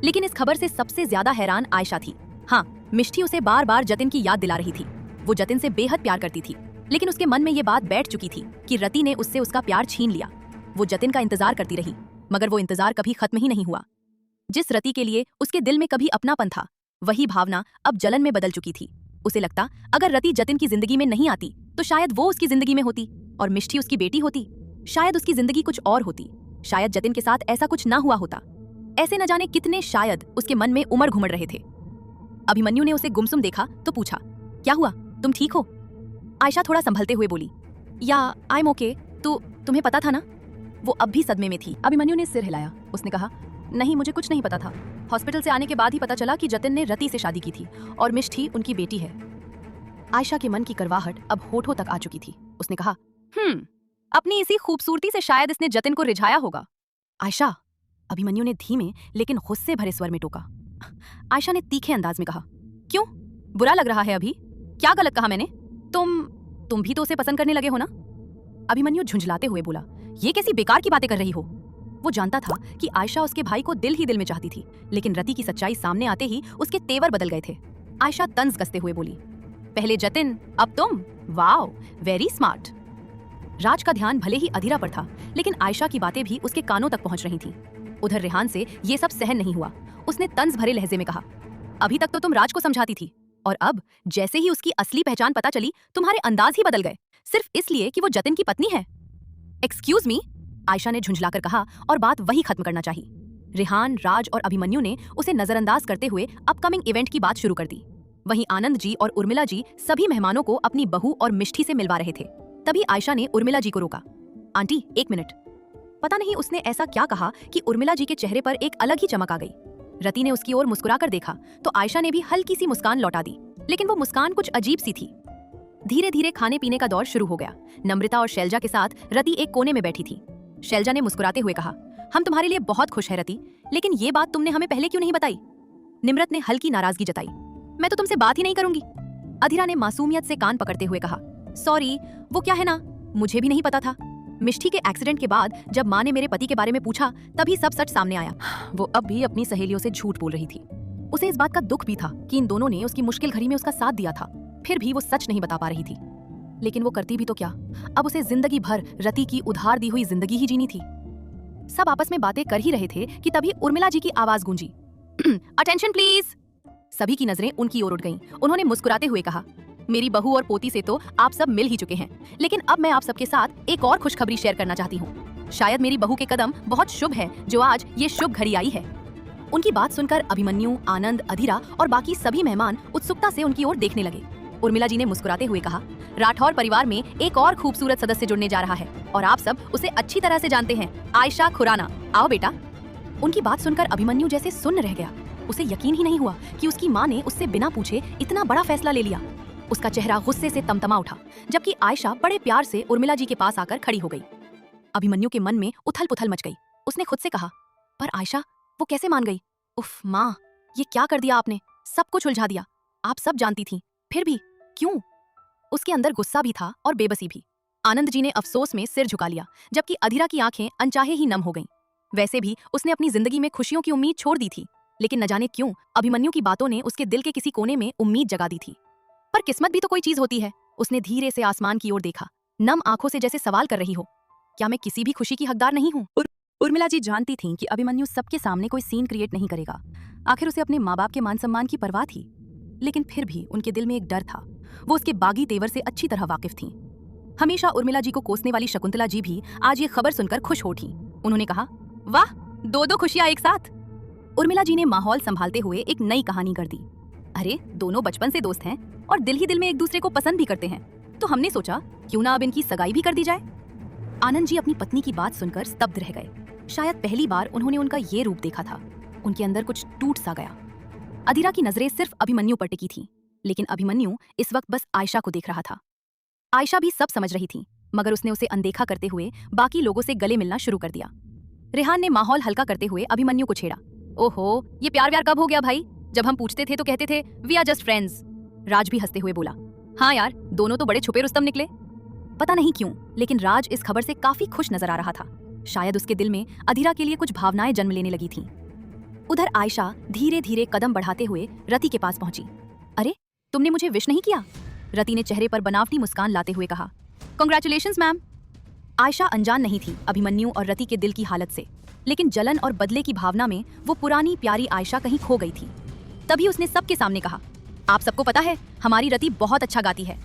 लेकिन इस खबर से सबसे ज्यादा हैरान आयशा थी। हाँ, मिष्टी उसे बार बार जतिन की याद दिला रही थी। वो जतिन से बेहद प्यार करती थी, लेकिन उसके मन में ये बात बैठ चुकी थी कि रति ने उससे उसका प्यार छीन लिया। वो जतिन का इंतजार करती रही, मगर वो इंतजार कभी खत्म ही नहीं हुआ। जिस रति के लिए उसके दिल में कभी अपनापन था, वही भावना अब जलन में बदल चुकी थी। उसे लगता, अगर रति जतिन की जिंदगी में नहीं आती तो शायद वो उसकी जिंदगी में होती और मिष्टी उसकी बेटी होती। शायद उसकी जिंदगी कुछ और होती। शायद जतिन के साथ ऐसा कुछ ना हुआ होता। ऐसे न जाने कितने शायद उसके मन में उमड़ घुमड़ रहे थे। अभिमन्यु ने उसे गुमसुम देखा तो पूछा, क्या हुआ, तुम ठीक हो? आयशा थोड़ा संभलते हुए बोली, या आई एम ओके। तो तुम्हें पता था ना? वो अब भी सदमे में थी। अभिमन्यु ने सिर हिलाया। उसने कहा, नहीं, मुझे कुछ नहीं पता था। हॉस्पिटल से आने के बाद ही पता चला कि जतिन ने रति से शादी की थी और मिष्टी उनकी बेटी है। आयशा के मन की करवाहट अब होठों तक आ चुकी थी। उसने कहा, अपनी इसी खूबसूरती से शायद इसने जतिन को रिझाया होगा। आयशा, अभिमन्यु ने धीमे लेकिन गुस्से भरे स्वर में टोका। आयशा ने तीखे अंदाज में कहा, क्यों, बुरा लग रहा है अभी? क्या गलत कहा मैंने? तुम भी तो उसे पसंद करने लगे हो ना? अभिमन्यु झुंझलाते हुए बोला, ये कैसी बेकार की बातें कर रही हो? वो जानता था कि आयशा उसके भाई को दिल ही दिल में चाहती थी, लेकिन रति की सच्चाई सामने आते ही उसके तेवर बदल गए थे। आयशा तंज कसते हुए बोली, पहले जतिन, अब तुम। Wow, very smart. राज का ध्यान भले ही अधीरा पर था, लेकिन आयशा की बातें भी उसके कानों तक पहुंच रही थीं। उधर रेहान से ये सब सहन नहीं हुआ। उसने तंज भरे लहजे में कहा, अभी तक तो तुम राज को समझाती थी, और अब जैसे ही उसकी असली पहचान पता चली, तुम्हारे अंदाज ही बदल गए, सिर्फ इसलिए कि वो जतिन की पत्नी है। एक्सक्यूज मी, आयशा ने झुंझलाकर कहा और बात वही खत्म करना चाही। रेहान, राज और अभिमन्यु ने उसे नजरअंदाज करते हुए अपकमिंग इवेंट की बात शुरू कर दी। वहीं आनंद जी और उर्मिला जी सभी मेहमानों को अपनी बहू और मिष्टी से मिलवा रहे थे। तभी आयशा ने उर्मिला जी को रोका। आंटी, एक मिनट। पता नहीं उसने ऐसा क्या कहा कि उर्मिला जी के चेहरे पर एक अलग ही चमक आ गई। रति ने उसकी ओर मुस्कुराकर देखा तो आयशा ने भी हल्की सी मुस्कान लौटा दी, लेकिन वो मुस्कान कुछ अजीब सी थी। धीरे धीरे खाने पीने का दौर शुरू हो गया। नम्रता और शैलजा के साथ रति एक कोने में बैठी थी। शैलजा ने मुस्कुराते हुए कहा, हम तुम्हारे लिए बहुत खुश हैं रति, लेकिन ये बात तुमने हमें पहले क्यों नहीं बताई? निम्रत ने हल्की नाराजगी जताई। मैं तो तुमसे बात ही नहीं करूंगी। अधीरा ने मासूमियत से कान पकड़ते हुए कहा, सॉरी, वो क्या है ना, मुझे भी नहीं पता था। मिष्टी के एक्सीडेंट के बाद जब माँ ने मेरे पति के बारे में पूछा, तभी सब सच सामने आया। वो अब भी अपनी सहेलियों से झूठ बोल रही थी। उसे इस बात का दुख भी था कि इन दोनों ने उसकी मुश्किल घड़ी में उसका साथ दिया था, फिर भी वो सच नहीं बता पा रही थी। लेकिन वो करती भी तो क्या, अब उसे जिंदगी भर रति की उधार दी हुई जिंदगी ही जीनी थी। सब आपस में बातें कर ही रहे थे कि तभी उर्मिला जी की आवाज गूंजी, अटेंशन प्लीज। सभी की नजरें उनकी ओर उठ गईं। उन्होंने मुस्कुराते हुए कहा, मेरी बहू और पोती से तो आप सब मिल ही चुके हैं, लेकिन अब मैं आप सबके साथ एक और खुशखबरी शेयर करना चाहती हूँ। शायद मेरी बहू के कदम बहुत शुभ है जो आज ये शुभ घड़ी आई है। उनकी बात सुनकर अभिमन्यु, आनंद, अधीरा और बाकी सभी मेहमान उत्सुकता से उनकी ओर देखने लगे। उर्मिला जी ने मुस्कुराते हुए कहा, राठौर परिवार में एक और खूबसूरत सदस्य जुड़ने जा रहा है और आप सब उसे अच्छी तरह से जानते हैं, आयशा खुराना। आओ बेटा। उनकी बात सुनकर अभिमन्यु जैसे सुन्न रह गया। उसे यकीन ही नहीं हुआ कि उसकी माँ ने उससे बिना पूछे इतना बड़ा फैसला ले लिया। उसका चेहरा गुस्से से तमतमा उठा, जबकि आयशा बड़े प्यार से उर्मिला जी के पास आकर खड़ी हो गई। अभिमन्यु के मन में उथल पुथल मच गई। उसने खुद से कहा, पर आयशा, वो कैसे मान गई? उफ माँ, ये क्या कर दिया आपने? सब कुछ उलझा दिया। आप सब जानती थी, फिर भी क्यों? उसके अंदर गुस्सा भी था और बेबसी भी। आनंद जी ने अफसोस में सिर झुका लिया, जबकि अधीरा की आंखें अनचाहे ही नम हो गईं। वैसे भी उसने अपनी जिंदगी में खुशियों की उम्मीद छोड़ दी थी, लेकिन न जाने क्यों अभिमन्यु की बातों ने उसके दिल के किसी कोने में उम्मीद जगा दी थी। पर किस्मत भी तो कोई चीज होती है। उसने धीरे से आसमान की ओर देखा, नम आंखों से जैसे सवाल कर रही हो, क्या मैं किसी भी खुशी की हकदार नहीं हूँ? उर्मिला जी जानती थीं कि अभिमन्यु सबके सामने कोई सीन क्रिएट नहीं करेगा। आखिर उसे अपने माँ बाप के मान सम्मान की परवाह थी, लेकिन फिर भी उनके दिल में एक डर था। वो उसके बागी तेवर से अच्छी तरह वाकिफ थीं। हमेशा उर्मिला जी को कोसने वाली शकुंतला जी भी आज ये खबर सुनकर खुश हो उठीं। उन्होंने कहा, वाह, दो खुशियां एक साथ। उर्मिला जी ने माहौल संभालते हुए एक नई कहानी कर दी। अरे, दोनों बचपन से दोस्त हैं और दिल ही दिल में एक दूसरे को पसंद भी करते हैं, तो हमने सोचा क्यों ना अब इनकी सगाई भी कर दी जाए। आनंद जी अपनी पत्नी की बात सुनकर स्तब्ध रह गए। शायद पहली बार उन्होंने उनका ये रूप देखा था। उनके अंदर कुछ टूट सा गया। अधीरा की नजरें सिर्फ अभिमन्यु पर टिकी थीं, लेकिन अभिमन्यु इस वक्त बस आयशा को देख रहा था। आयशा भी सब समझ रही थी, मगर उसने उसे अनदेखा करते हुए बाकी लोगों से गले मिलना शुरू कर दिया। रेहान ने माहौल हल्का करते हुए अभिमन्यु को छेड़ा। ओहो, ये प्यार व्यार कब हो गया भाई? जब हम पूछते थे तो कहते थे वी आर जस्ट फ्रेंड्स। राज भी हंसते हुए बोला, हाँ यार, दोनों तो बड़े छुपे रुस्तम निकले। पता नहीं क्यों, लेकिन राज इस खबर से काफी खुश नजर आ रहा था। शायद उसके दिल में अधीरा के लिए कुछ भावनाएं जन्म लेने लगी थीं। उधर आयशा धीरे धीरे कदम बढ़ाते हुए रति के पास पहुंची। अरे, तुमने मुझे विश नहीं किया? रति ने चेहरे पर बनावटी मुस्कान लाते हुए कहा। Congratulations ma'am. आयशा अनजान नहीं थी अभिमन्यु और रति के दिल की हालत से, लेकिन जलन और बदले की भावना में वो पुरानी प्यारी आयशा कहीं खो गई थी। तभी उसने सबके सामने कहा, आप सबको पता है हमारी रति बहुत अच्छा गाती है।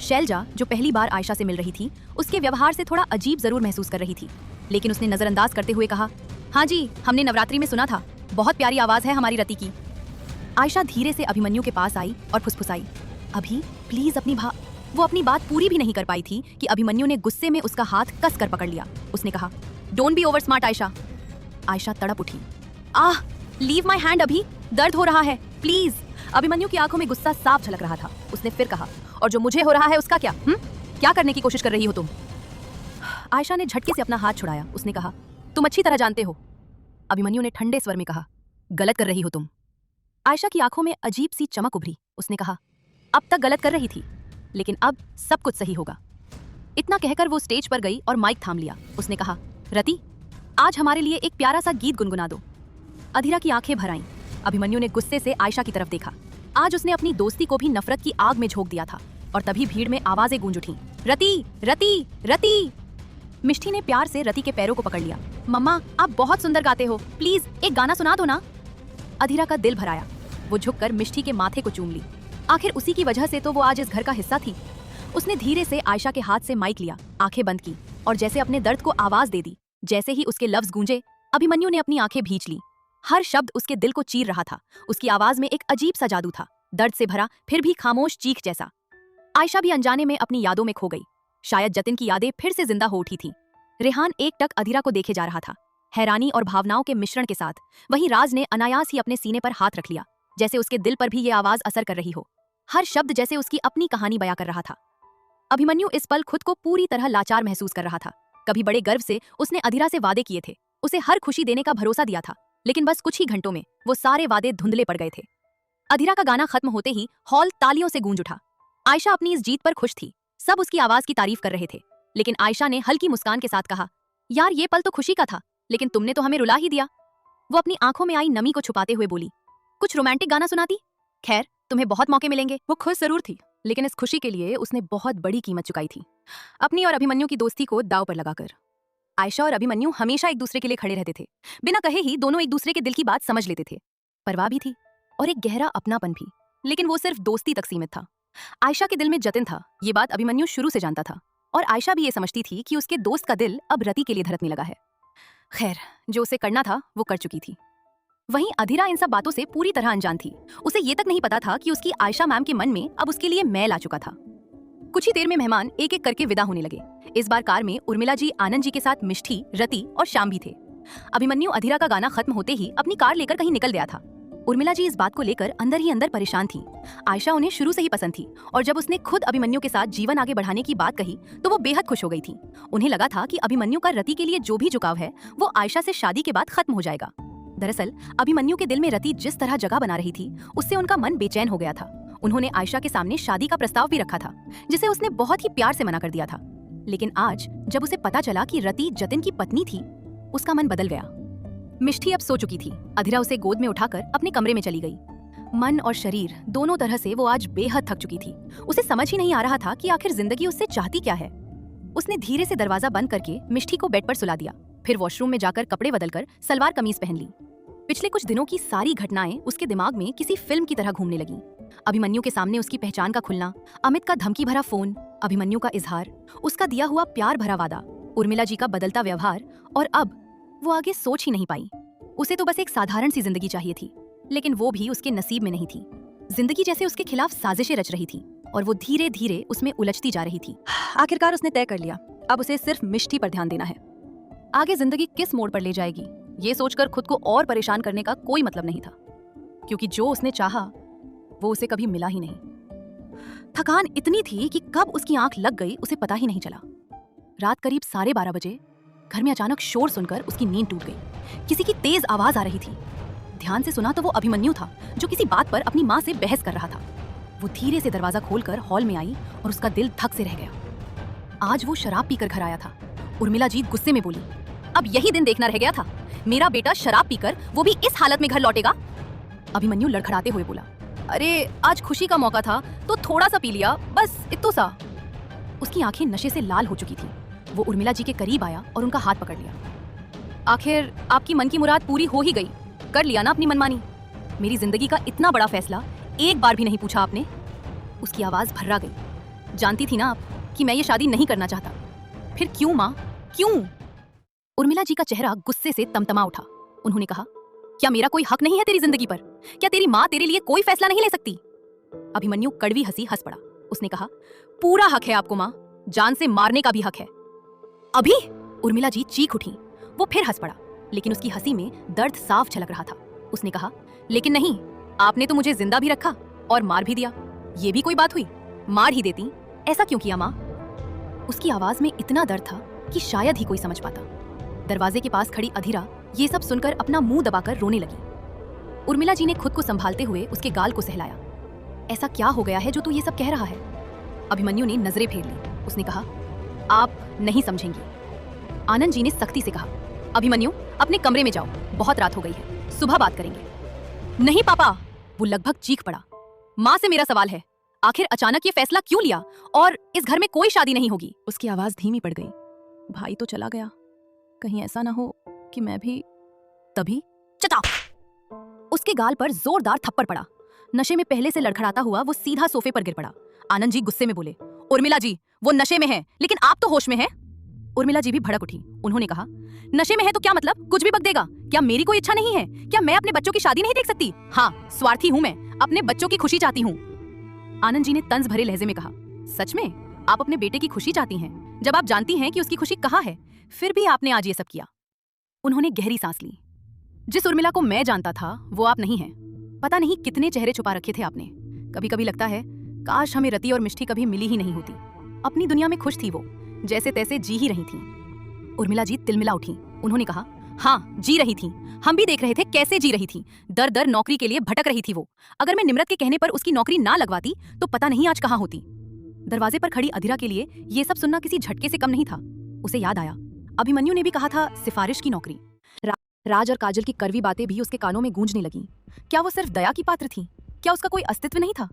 शैलजा, जो पहली बार आयशा से मिल रही थी, उसके व्यवहार से थोड़ा अजीब जरूर महसूस कर रही थी, लेकिन उसने नजरअंदाज करते हुए कहा, हाँ जी, हमने नवरात्रि में सुना था, बहुत प्यारी आवाज है हमारी रति की। आयशा धीरे से अभिमन्यु के पास आई और फुसफुसाई, अभी प्लीज वो अपनी बात पूरी भी नहीं कर पाई थी कि अभिमन्यु ने गुस्से में उसका हाथ कस कर पकड़ लिया। उसने कहा, don't be over smart Ayesha. Ayesha तड़प उठी, आह, लीव माई हैंड अभी, दर्द हो रहा है, प्लीज। अभिमन्यु की आंखों में गुस्सा साफ झलक रहा था। उसने फिर कहा, और जो मुझे हो रहा है उसका क्या? क्या करने की कोशिश कर रही हो तुम? आयशा ने झटके से अपना हाथ छुड़ाया। उसने कहा, तुम अच्छी तरह जानते हो। अभिमन्यु ने ठंडे स्वर में कहा, गलत कर रही हो तुम। आयशा की आंखों में अजीब सी चमक उभरी। उसने कहा, अब तक गलत कर रही थी, लेकिन अब सब कुछ सही होगा। इतना कहकर वो स्टेज पर गई और माइक थाम लिया। उसने कहा, रति, आज हमारे लिए एक प्यारा सा गीत गुनगुना दो। अधीरा की आंखें भर आईं। अभिमन्यु ने गुस्से से आयशा की तरफ देखा। आज उसने अपनी दोस्ती को भी नफरत की आग में झोंक दिया था, और तभी भीड़ में आवाजें गूंज उठीं, रति, रति, रति। मिष्टी ने प्यार से रति के पैरों को पकड़ लिया। मम्मा, आप बहुत सुंदर गाते हो, प्लीज एक गाना सुना दो ना। अधीरा का दिल भर आया। वो झुककर मिष्टी के माथे को चूम ली। आखिर उसी की वजह से तो वो आज इस घर का हिस्सा थी। उसने धीरे से आयशा के हाथ से माइक लिया, आंखें बंद की और जैसे अपने दर्द को आवाज दे दी। जैसे ही उसके लफ्ज गूंजे, अभिमन्यु ने अपनी आंखें भींच ली। हर शब्द उसके दिल को चीर रहा था। उसकी आवाज में एक अजीब सा जादू था, दर्द से भरा फिर भी खामोश चीख जैसा। आयशा भी अनजाने में अपनी यादों में खो गई। शायद जतिन की यादें फिर से जिंदा हो उठी थी। रेहान एकटक अधीरा को देखे जा रहा था, हैरानी और भावनाओं के मिश्रण के साथ। वहीं राज ने अनायास ही अपने सीने पर हाथ रख लिया, जैसे उसके दिल पर भी ये आवाज असर कर रही हो। हर शब्द जैसे उसकी अपनी कहानी बयां कर रहा था। अभिमन्यु इस पल खुद को पूरी तरह लाचार महसूस कर रहा था। कभी बड़े गर्व से उसने अधीरा से वादे किए थे, उसे हर खुशी देने का भरोसा दिया था, लेकिन बस कुछ ही घंटों में वो सारे वादे धुंधले पड़ गए थे। अधीरा का गाना खत्म होते ही हॉल तालियों से गूंज उठा। आयशा अपनी इस जीत पर खुश थी। सब उसकी आवाज की तारीफ कर रहे थे, लेकिन आयशा ने हल्की मुस्कान के साथ कहा, यार ये पल तो खुशी का था, लेकिन तुमने तो हमें रुला ही दिया। वो अपनी आंखों में आई नमी को छुपाते हुए बोली, कुछ रोमांटिक गाना सुनाती। खैर, तुम्हें बहुत मौके मिलेंगे। वो खुश जरूर थी, लेकिन इस खुशी के लिए उसने बहुत बड़ी कीमत चुकाई थी, अपनी और अभिमन्यु की दोस्ती को दांव पर लगाकर। आयशा और अभिमन्यु हमेशा एक दूसरे के लिए खड़े रहते थे। बिना कहे ही दोनों एक दूसरे के दिल की बात समझ लेते थे। परवाह भी थी और एक गहरा अपनापन भी, लेकिन वो सिर्फ दोस्ती तक सीमित था। आयशा के दिल में जतिन था, ये बात अभिमन्यु शुरू से जानता था, और आयशा भी ये समझती थी कि उसके दोस्त का दिल अब रति के लिए धड़कने लगा है। खैर, जो उसे करना था वो कर चुकी थी। वहीं अधीरा इन सब बातों से पूरी तरह अनजान थी। उसे ये तक नहीं पता था कि उसकी आयशा मैम के मन में अब उसके लिए मैल आ चुका था। कुछ ही देर में मेहमान एक एक करके विदा होने लगे। इस बार कार में उर्मिला जी, आनंद जी के साथ मिष्ठी, रति और श्याम भी थे। अभिमन्यु अधीरा का गाना खत्म होते ही अपनी कार लेकर कहीं निकल गया था। उर्मिला जी इस बात को लेकर अंदर ही अंदर परेशान थी। आयशा उन्हें शुरू से ही पसंद थी, और जब उसने खुद अभिमन्यु के साथ जीवन आगे बढ़ाने की बात कही तो वो बेहद खुश हो गई थी। उन्हें लगा था कि अभिमन्यु का रति के लिए जो भी झुकाव है वो आयशा से शादी के बाद खत्म हो जाएगा। दरअसल अभिमन्यु के दिल में रति जिस तरह जगह बना रही थी, उससे उनका मन बेचैन हो गया था। उन्होंने आयशा के सामने शादी का प्रस्ताव भी रखा था, जिसे उसने बहुत ही प्यार से मना कर दिया था। लेकिन आज जब उसे पता चला कि रति जतिन की पत्नी थी, उसका मन बदल गया। मिष्ठी अब सो चुकी थी। अधीरा उसे गोद में उठाकर अपने कमरे में चली गई। मन और शरीर दोनों तरह से वो आज बेहद थक चुकी थी। उसे समझ ही नहीं आ रहा था कि आखिर जिंदगी उससे चाहती क्या है। उसने धीरे से दरवाजा बंद करके मिष्ठी को बेड पर सुला दिया, फिर वॉशरूम में जाकर कपड़े बदलकर सलवार कमीज पहन ली। पिछले कुछ दिनों की सारी घटनाएं उसके दिमाग में किसी फिल्म की तरह घूमने लगी। अभिमन्यु के सामने उसकी पहचान का खुलना, अमित का धमकी भरा फोन, अभिमन्यु का इजहार, उसका दिया हुआ प्यार भरा वादा, उर्मिला जी का बदलता व्यवहार, और अब वो आगे सोच ही नहीं पाई। उसे तो बस एक साधारण सी जिंदगी चाहिए थी, लेकिन वो भी उसके नसीब में नहीं थी। जिंदगी जैसे उसके खिलाफ साजिशें रच रही थी, और वो धीरे धीरे उसमें उलझती जा रही थी। आखिरकार उसने तय कर लिया, अब उसे सिर्फ मिष्ठी पर ध्यान देना है। आगे जिंदगी किस मोड़ पर ले जाएगी, ये सोचकर खुद को और परेशान करने का कोई मतलब नहीं था। क्योंकि जो उसने चाहा वो उसे कभी मिला ही नहीं। थकान इतनी थी कि कब उसकी आंख लग गई उसे पता ही नहीं चला। रात करीब 12:30 बजे घर में अचानक शोर सुनकर उसकी नींद टूट गई। किसी की तेज आवाज आ रही थी। ध्यान से सुना तो वो अभिमन्यु था, जो किसी बात पर अपनी माँ से बहस कर रहा था। वो धीरे से दरवाजा खोलकर हॉल में आई और उसका दिल धक से रह गया। आज वो शराब पीकर घर आया था। उर्मिला जी गुस्से में बोली, अब यही दिन देखना रह गया था, मेरा बेटा शराब पीकर वो भी इस हालत में घर लौटेगा। अभिमन्यु लड़खड़ाते हुए बोला, अरे आज खुशी का मौका था तो थोड़ा सा पी लिया, बस इत्तो सा। उसकी आंखें नशे से लाल हो चुकी थी। वो उर्मिला जी के करीब आया और उनका हाथ पकड़ लिया। आखिर आपकी मन की मुराद पूरी हो ही गई, कर लिया ना अपनी मनमानी। मेरी जिंदगी का इतना बड़ा फैसला एक बार भी नहीं पूछा आपने। उसकी आवाज भर्रा गई। जानती थी ना आप कि मैं ये शादी नहीं करना चाहता। फिर क्यों माँ, क्यों? उर्मिला जी का चेहरा गुस्से से तमतमा उठा। उन्होंने कहा, क्या मेरा कोई हक नहीं है तेरी जिंदगी पर? क्या तेरी माँ तेरे लिए कोई फैसला नहीं ले सकती? अभिमन्यु कड़वी हंसी हंस पड़ा। उसने कहा, पूरा हक है आपको माँ, जान से मारने का भी हक है। अभी? उर्मिला जी चीख उठी। वो फिर हंस पड़ा, लेकिन उसकी हंसी में दर्द साफ झलक रहा था। उसने कहा, लेकिन नहीं, आपने तो मुझे जिंदा भी रखा और मार भी दिया। ये भी कोई बात हुई? मार ही देती, ऐसा क्यों किया माँ? उसकी आवाज में इतना दर्द था कि शायद ही कोई समझ पाता। दरवाजे के पास खड़ी अधीरा ये सब सुनकर अपना मुंह दबाकर रोने लगी। उर्मिला जी ने खुद को संभालते हुए उसके गाल को सहलाया। ऐसा क्या हो गया है जो तू ये सब कह रहा है? अभिमन्यु ने नजरें फेर ली। उसने कहा, आप नहीं समझेंगी। आनंद जी ने सख्ती से कहा, अभिमन्यु अपने कमरे में जाओ, बहुत रात हो गई है, सुबह बात करेंगे। नहीं पापा, वो लगभग चीख पड़ा। माँ से मेरा सवाल है, आखिर अचानक ये फैसला क्यों लिया और इस घर में कोई शादी नहीं होगी? उसकी आवाज धीमी पड़ गई। भाई तो चला गया, कहीं ऐसा ना हो कि मैं भी। तभी चटा, उसके गाल पर जोरदार थप्पड़ पड़ा। नशे में पहले से लड़खड़ाता हुआ वो सीधा सोफे पर गिर पड़ा। आनंद जी गुस्से में बोले, उर्मिला जी वो नशे में है, लेकिन आप तो होश में हैं। उर्मिला जी भी भड़क उठी। उन्होंने कहा, नशे में है तो क्या मतलब, कुछ भी बक देगा? क्या मेरी कोई इच्छा नहीं है? क्या मैं अपने बच्चों की शादी नहीं देख सकती? हाँ, स्वार्थी हूँ मैं, अपने बच्चों की खुशी चाहती हूँ। आनंद जी ने तंज भरे लहजे में कहा, सच में आप अपने बेटे की खुशी चाहती हैं, जब आप जानती हैं कि उसकी खुशी कहाँ है? फिर भी आपने आज ये सब किया। उन्होंने गहरी सांस ली। जिस उर्मिला को मैं जानता था वो आप नहीं हैं। पता नहीं कितने चेहरे छुपा रखे थे आपने। कभी कभी लगता है काश हमें रति और मिष्टी कभी मिली ही नहीं होती। अपनी दुनिया में खुश थी वो, जैसे तैसे जी ही रही थी। उर्मिला जी तिलमिला उठी। उन्होंने कहा, हाँ जी रही थी, हम भी देख रहे थे कैसे जी रही थी। दर दर नौकरी के लिए भटक रही थी वो। अगर मैं निम्रत के कहने पर उसकी नौकरी ना लगवाती तो पता नहीं आज कहाँ होती। दरवाजे पर खड़ी अधीरा के लिए ये सब सुनना किसी झटके से कम नहीं था। उसे याद आया, अभिमन्यु ने भी कहा था सिफारिश की नौकरी। राज और काजल की कड़वी बातें भी उसके कानों में गूंजने लगीं। क्या वो सिर्फ दया की पात्र थी? क्या उसका कोई अस्तित्व नहीं था?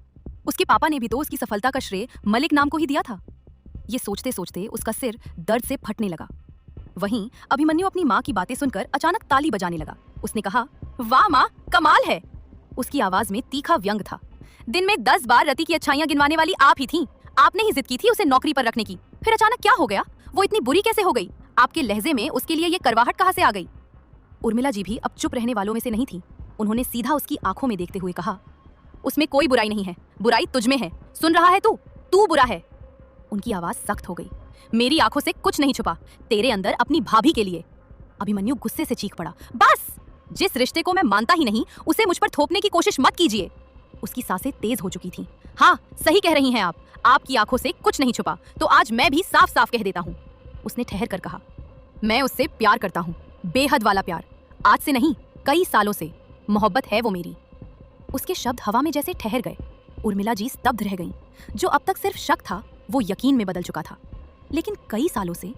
उसके पापा ने भी तो उसकी सफलता का श्रेय मलिक नाम को ही दिया था। ये सोचते सोचते उसका सिर दर्द से फटने लगा। वहीं अभिमन्यु अपनी माँ की बातें सुनकर अचानक ताली बजाने लगा। उसने कहा, वाह माँ, कमाल है। उसकी आवाज में तीखा व्यंग था। दिन में 10 बार रति की अच्छाइयां गिनवाने वाली आप ही थीं। आपने ही जिद की थी उसे नौकरी पर रखने की। फिर अचानक क्या हो गया? वो इतनी बुरी कैसे हो गई? आपके लहजे में उसके लिए ये करवाहट कहाँ से आ गई? उर्मिला जी भी अब चुप रहने वालों में से नहीं थी। उन्होंने सीधा उसकी आंखों में देखते हुए कहा, उसमें कोई बुराई नहीं है, बुराई तुझ में है। सुन रहा है तू? तू बुरा है। उनकी आवाज सख्त हो गई। मेरी आंखों से कुछ नहीं छुपा, तेरे अंदर अपनी भाभी के लिए। अभिमन्यु गुस्से से चीख पड़ा, बस! जिस रिश्ते को मैं मानता ही नहीं उसे मुझ पर थोपने की कोशिश मत कीजिए। उसकी सांसें तेज हो चुकी थीं। हाँ, सही कह रही हैं आप, आपकी आंखों से कुछ नहीं छुपा, तो आज मैं भी साफ साफ कह देता हूँ। उसने ठहर कर कहा, मैं उससे प्यार करता हूँ, बेहद वाला प्यार। आज से नहीं, कई सालों से मोहब्बत है वो मेरी। उसके शब्द हवा में जैसे ठहर गए। उर्मिला जी स्तब्ध रह गईं। जो अब तक सिर्फ शक था वो यकीन में बदल चुका था। लेकिन कई सालों से,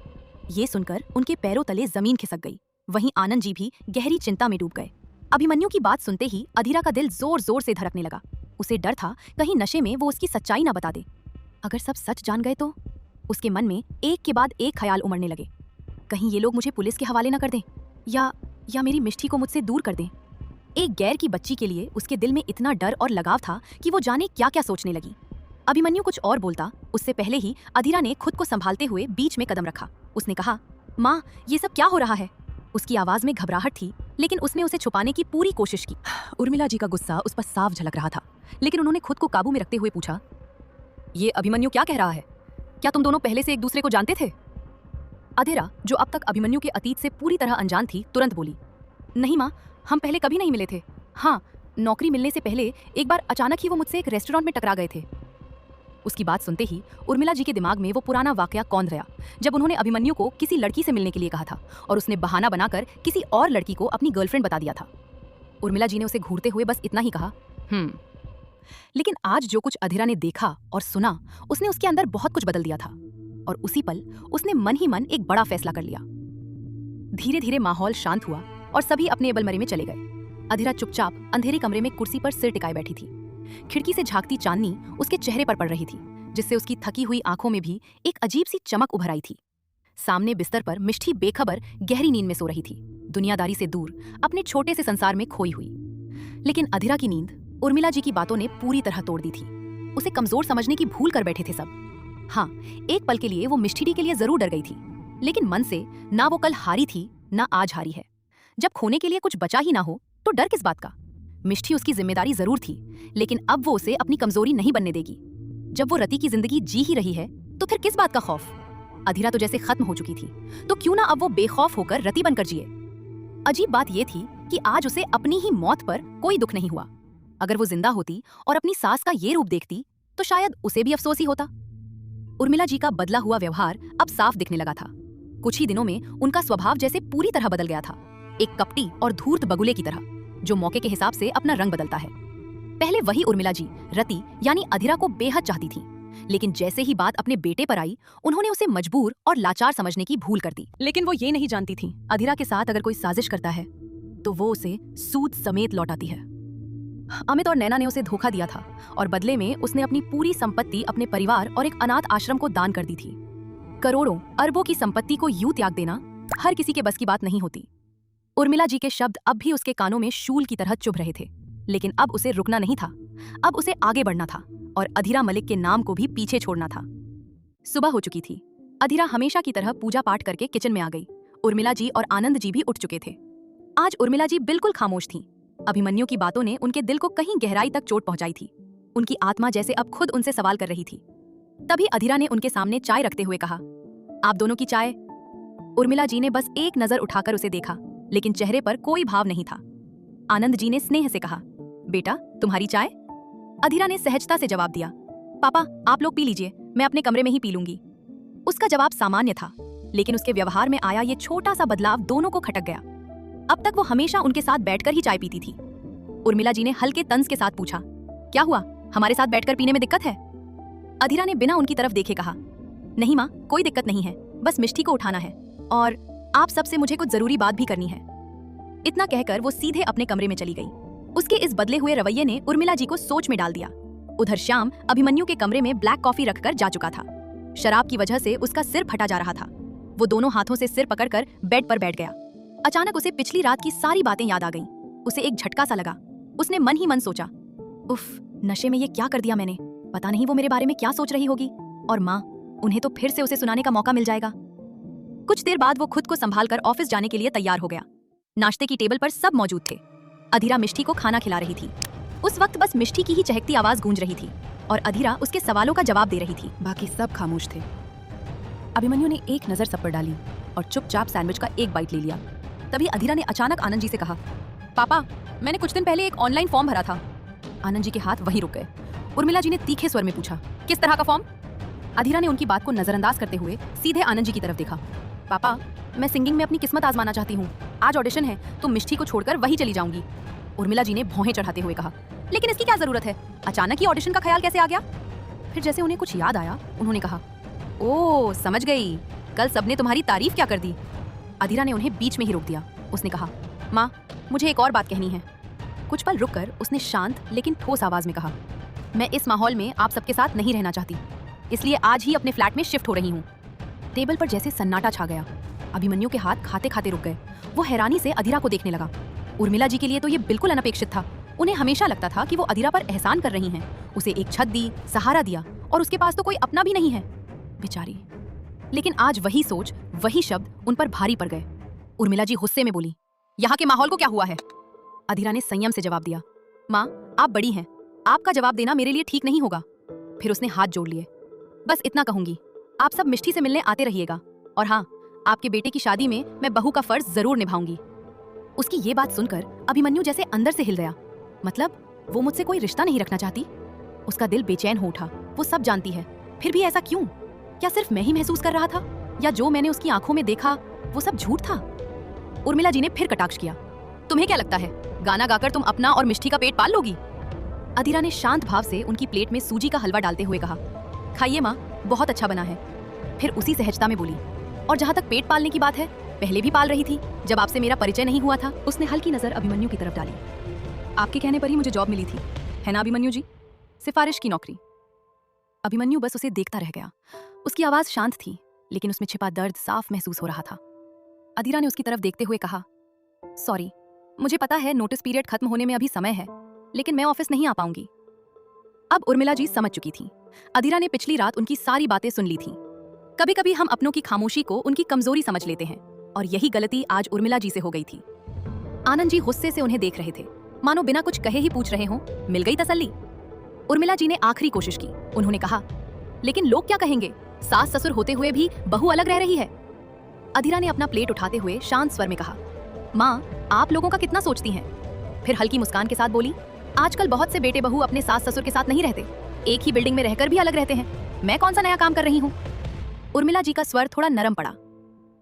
ये सुनकर उनके पैरों तले जमीन खिसक गई। वहीं आनंद जी भी गहरी चिंता में डूब गए। अभिमन्यु की बात सुनते ही अधीरा का दिल जोर जोर से धड़कने लगा। उसे डर था कहीं नशे में वो उसकी सच्चाई ना बता दे। अगर सब सच जान गए तो? उसके मन में एक के बाद एक ख्याल उमड़ने लगे। कहीं ये लोग मुझे पुलिस के हवाले ना कर दें, या मेरी मिष्टी को मुझसे दूर कर दें। एक गैर की बच्ची के लिए उसके दिल में इतना डर और लगाव था कि वो जाने क्या क्या सोचने लगी। अभिमन्यु कुछ और बोलता उससे पहले ही अधीरा ने खुद को संभालते हुए बीच में कदम रखा। उसने कहा, माँ, ये सब क्या हो रहा है? उसकी आवाज में घबराहट थी, लेकिन उसने उसे छुपाने की पूरी कोशिश की। उर्मिला जी का गुस्सा उस पर साफ झलक रहा था, लेकिन उन्होंने खुद को काबू में रखते हुए पूछा, ये अभिमन्यु क्या कह रहा है? क्या तुम दोनों पहले से एक दूसरे को जानते थे? अधीरा, जो अब तक अभिमन्यु के अतीत से पूरी तरह अनजान थी, तुरंत बोली, नहीं माँ, हम पहले कभी नहीं मिले थे। हाँ, नौकरी मिलने से पहले एक बार अचानक ही वो मुझसे एक रेस्टोरेंट में टकरा गए थे। उसकी बात सुनते ही उर्मिला जी के दिमाग में वो पुराना वाकया कौंध गया, जब उन्होंने अभिमन्यु को किसी लड़की से मिलने के लिए कहा था और उसने बहाना बनाकर किसी और लड़की को अपनी गर्लफ्रेंड बता दिया था। उर्मिला जी ने उसे घूरते हुए बस इतना ही कहा, लेकिन आज जो कुछ अधीरा ने देखा और सुना, उसने उसके अंदर बहुत कुछ बदल दिया था और उसी पल उसने मन ही मन एक बड़ा फैसला कर लिया। धीरे धीरे माहौल शांत हुआ और सभी अपने बलमरे में चले गए। अधीरा चुपचाप अंधेरे कमरे में कुर्सी पर सिर टिकाए बैठी थी। खिड़की से झांकती चांदनी उसके चेहरे पर पड़ रही थी, जिससे उसकी थकी हुई आंखों में भी एक अजीब सी चमक उभर आई थी। सामने बिस्तर पर मिष्ठी बेखबर गहरी नींद में सो रही थी, दुनियादारी से दूर अपने छोटे से संसार में खोई हुई। लेकिन अधीरा की नींद उर्मिला जी की बातों ने पूरी तरह तोड़ दी थी। उसे कमजोर समझने की भूल कर बैठे थे सब। हाँ, एक पल के लिए वो मिष्ठी दी के लिए जरूर डर गई थी, लेकिन मन से ना वो कल हारी थी ना आज हारी है। जब खोने के लिए कुछ बचा ही ना हो तो डर किस बात का। मिष्ठी उसकी जिम्मेदारी जरूर थी, लेकिन अब वो उसे अपनी कमजोरी नहीं बनने देगी। जब वो रति की जिंदगी जी ही रही है तो फिर किस बात का खौफ। अधीरा तो जैसे खत्म हो चुकी थी, तो क्यों ना अब वो बेखौफ होकर रति बनकर जिए। अजीब बात ये थी कि आज उसे अपनी ही मौत पर कोई दुख नहीं हुआ। अगर वो जिंदा होती और अपनी सास का ये रूप देखती तो शायद उसे भी अफसोस ही होता। उर्मिला जी का बदला हुआ व्यवहार अब साफ दिखने लगा था। कुछ ही दिनों में उनका स्वभाव जैसे पूरी तरह बदल गया था, एक कपटी और धूर्त बगुले की तरह, जो मौके के हिसाब से अपना रंग बदलता है। पहले वही उर्मिला जी रति यानी अधीरा को बेहद चाहती थी, लेकिन जैसे ही बात अपने बेटे पर आई, उन्होंने उसे मजबूर और लाचार समझने की भूल कर दी। लेकिन वो ये नहीं जानती थी, अधीरा के साथ अगर कोई साजिश करता है तो वो उसे सूद समेत लौटाती है। अमित और नैना ने उसे धोखा दिया था और बदले में उसने अपनी पूरी संपत्ति अपने परिवार और एक अनाथ आश्रम को दान कर दी थी। करोड़ों अरबों की संपत्ति को यूं त्याग देना हर किसी के बस की बात नहीं होती। उर्मिला जी के शब्द अब भी उसके कानों में शूल की तरह चुभ रहे थे, लेकिन अब उसे रुकना नहीं था। अब उसे आगे बढ़ना था और अधीरा मलिक के नाम को भी पीछे छोड़ना था। सुबह हो चुकी थी। अधीरा हमेशा की तरह पूजा पाठ करके किचन में आ गई। उर्मिला जी और आनंद जी भी उठ चुके थे। आज उर्मिला जी बिल्कुल खामोश थी। अभिमन्यु की बातों ने उनके दिल को कहीं गहराई तक चोट पहुंचाई थी। उनकी आत्मा जैसे अब खुद उनसे सवाल कर रही थी। तभी अधीरा ने उनके सामने चाय रखते हुए कहा, आप दोनों की चाय। उर्मिला जी ने बस एक नजर उठाकर उसे देखा, लेकिन चेहरे पर कोई भाव नहीं था। आनंद जी ने स्नेह से कहा, बेटा तुम्हारी चाय। अधीरा ने सहजता से जवाब दिया, पापा आप लोग पी लीजिए, मैं अपने कमरे में ही पी लूंगी। उसका जवाब सामान्य था, लेकिन उसके व्यवहार में आया ये छोटा सा बदलाव दोनों को खटक गया। अब तक वो हमेशा उनके साथ बैठकर ही चाय पीती थी। उर्मिला जी ने हल्के तंज के साथ पूछा, क्या हुआ, हमारे साथ बैठकर पीने में दिक्कत है? अधीरा ने बिना उनकी तरफ देखे कहा, नहीं माँ, कोई दिक्कत नहीं है, बस मिष्ठी को उठाना है और आप सबसे मुझे कुछ जरूरी बात भी करनी है। इतना कहकर वो सीधे अपने कमरे में चली गई। उसके इस बदले हुए रवैये ने उर्मिला जी को सोच में डाल दिया। उधर श्याम अभिमन्यु के कमरे में ब्लैक कॉफी रखकर जा चुका था। शराब की वजह से उसका सिर फटा जा रहा था। वो दोनों हाथों से सिर पकड़कर बेड पर बैठ गया। अचानक उसे पिछली रात की सारी बातें याद आ गईं। उसे एक झटका सा लगा। उसने मन ही मन सोचा, उफ, नशे में ये क्या कर दिया मैंने, पता नहीं वो मेरे बारे में क्या सोच रही होगी, और माँ, उन्हें तो फिर से उसे सुनाने का मौका मिल जाएगा। कुछ देर बाद वो खुद को संभालकर ऑफिस जाने के लिए तैयार हो गया। नाश्ते की टेबल पर सब मौजूद थे। अधीरा मिष्ठी को खाना खिला रही थी। उस वक्त बस मिष्ठी की ही चहकती आवाज गूंज रही थी और अधीरा उसके सवालों का जवाब दे रही थी। बाकी सब खामोश थे। अभिमन्यु ने एक नजर सब पर डाली और चुपचाप सैंडविच का एक बाइट ले लिया। तभी अधीरा ने अचानक आनंद जी से कहा, पापा मैंने कुछ दिन पहले एक ऑनलाइन फॉर्म भरा था। आनंद जी के हाथ वहीं रुक गए। उर्मिला जी ने तीखे स्वर में पूछा, किस तरह का फॉर्म? अधीरा ने उनकी बात को नजरअंदाज करते हुए सीधे आनंद जी की तरफ देखा। पापा, मैं सिंगिंग में अपनी किस्मत आजमाना चाहती हूँ। आज ऑडिशन है तो मिष्ठी को छोड़कर वहीं चली जाऊंगी। उर्मिला जी ने भौहें चढ़ाते हुए कहा, लेकिन इसकी क्या जरूरत है? अचानक ही ऑडिशन का ख्याल कैसे आ गया? फिर जैसे उन्हें कुछ याद आया, उन्होंने कहा, ओह समझ गई, कल सबने तुम्हारी तारीफ क्या कर दी। अधीरा ने उन्हें बीच में ही रोक दिया। उसने कहा, माँ, मुझे एक और बात कहनी है। कुछ पल रुककर उसने शांत लेकिन ठोस आवाज में कहा, मैं इस माहौल में आप सबके साथ नहीं रहना चाहती, इसलिए आज ही अपने फ्लैट में शिफ्ट हो रही हूँ। टेबल पर जैसे सन्नाटा छा गया। अभिमन्यु के हाथ खाते खाते रुक गए। वो हैरानी से अधीरा को देखने लगा। उर्मिला जी के लिए तो ये बिल्कुल अनपेक्षित था। उन्हें हमेशा लगता था कि वो अधीरा पर एहसान कर रही हैं, उसे एक छत दी, सहारा दिया, और उसके पास तो कोई अपना भी नहीं है, बेचारी। लेकिन आज वही सोच, वही शब्द उन पर भारी पड़ गए। उर्मिला जी गुस्से में बोली, यहाँ के माहौल को क्या हुआ है? अधीरा ने संयम से जवाब दिया, माँ, आप बड़ी हैं, आपका जवाब देना मेरे लिए ठीक नहीं होगा। फिर उसने हाथ जोड़ लिए। बस इतना कहूंगी, आप सब मिष्ठी से मिलने आते रहिएगा, और हाँ, आपके बेटे की शादी में मैं बहू का फर्ज जरूर निभाऊंगी। उसकी ये बात सुनकर अभिमन्यु जैसे अंदर से हिल गया। मतलब वो मुझसे कोई रिश्ता नहीं रखना चाहती? उसका दिल बेचैन हो उठा। वो सब जानती है, फिर भी ऐसा क्यों? क्या सिर्फ मैं ही महसूस कर रहा था, या जो मैंने उसकी आंखों में देखा वो सब झूठ था? उर्मिला जी ने फिर कटाक्ष किया। तुम्हें क्या लगता है गाना गाकर तुम अपना और मिष्टी का पेट पाल लोगी? अधीरा ने शांत भाव से उनकी प्लेट में सूजी का हलवा डालते हुए कहा, खाइए माँ, बहुत अच्छा बना है। फिर उसी सहजता में बोली, और जहाँ तक पेट पालने की बात है, पहले भी पाल रही थी जब आपसे मेरा परिचय नहीं हुआ था। उसने हल्की नजर अभिमन्यु की तरफ डाली। आपके कहने पर ही मुझे जॉब मिली थी, है ना अभिमन्यु जी? सिफारिश की नौकरी। अभिमन्यु बस उसे देखता रह गया। उसकी आवाज शांत थी, लेकिन उसमें छिपा दर्द साफ महसूस हो रहा था। अधीरा ने उसकी तरफ देखते हुए कहा, सॉरी, मुझे पता है नोटिस पीरियड खत्म होने में अभी समय है, लेकिन मैं ऑफिस नहीं आ पाऊंगी। अब उर्मिला जी समझ चुकी थी। अधीरा ने पिछली रात उनकी सारी बातें सुन ली थी। कभी कभी हम अपनों की खामोशी को उनकी कमजोरी समझ लेते हैं, और यही गलती आज उर्मिला जी से हो गई थी। आनंद जी गुस्से से उन्हें देख रहे थे, मानो बिना कुछ कहे ही पूछ रहे हों। मिल गई तसल्ली? उर्मिला जी ने आखिरी कोशिश की। उन्होंने कहा, लेकिन लोग क्या कहेंगे? सास ससुर होते हुए भी बहू अलग रह रही है। अधीरा ने अपना प्लेट उठाते हुए शांत स्वर में कहा, माँ, आप लोगों का कितना सोचती हैं? फिर हल्की मुस्कान के साथ बोली, आजकल बहुत से बेटे बहू अपने सास ससुर के साथ नहीं रहते, एक ही बिल्डिंग में रहकर भी अलग रहते हैं। मैं कौन सा नया काम कर रही हूँ? उर्मिला जी का स्वर थोड़ा नरम पड़ा।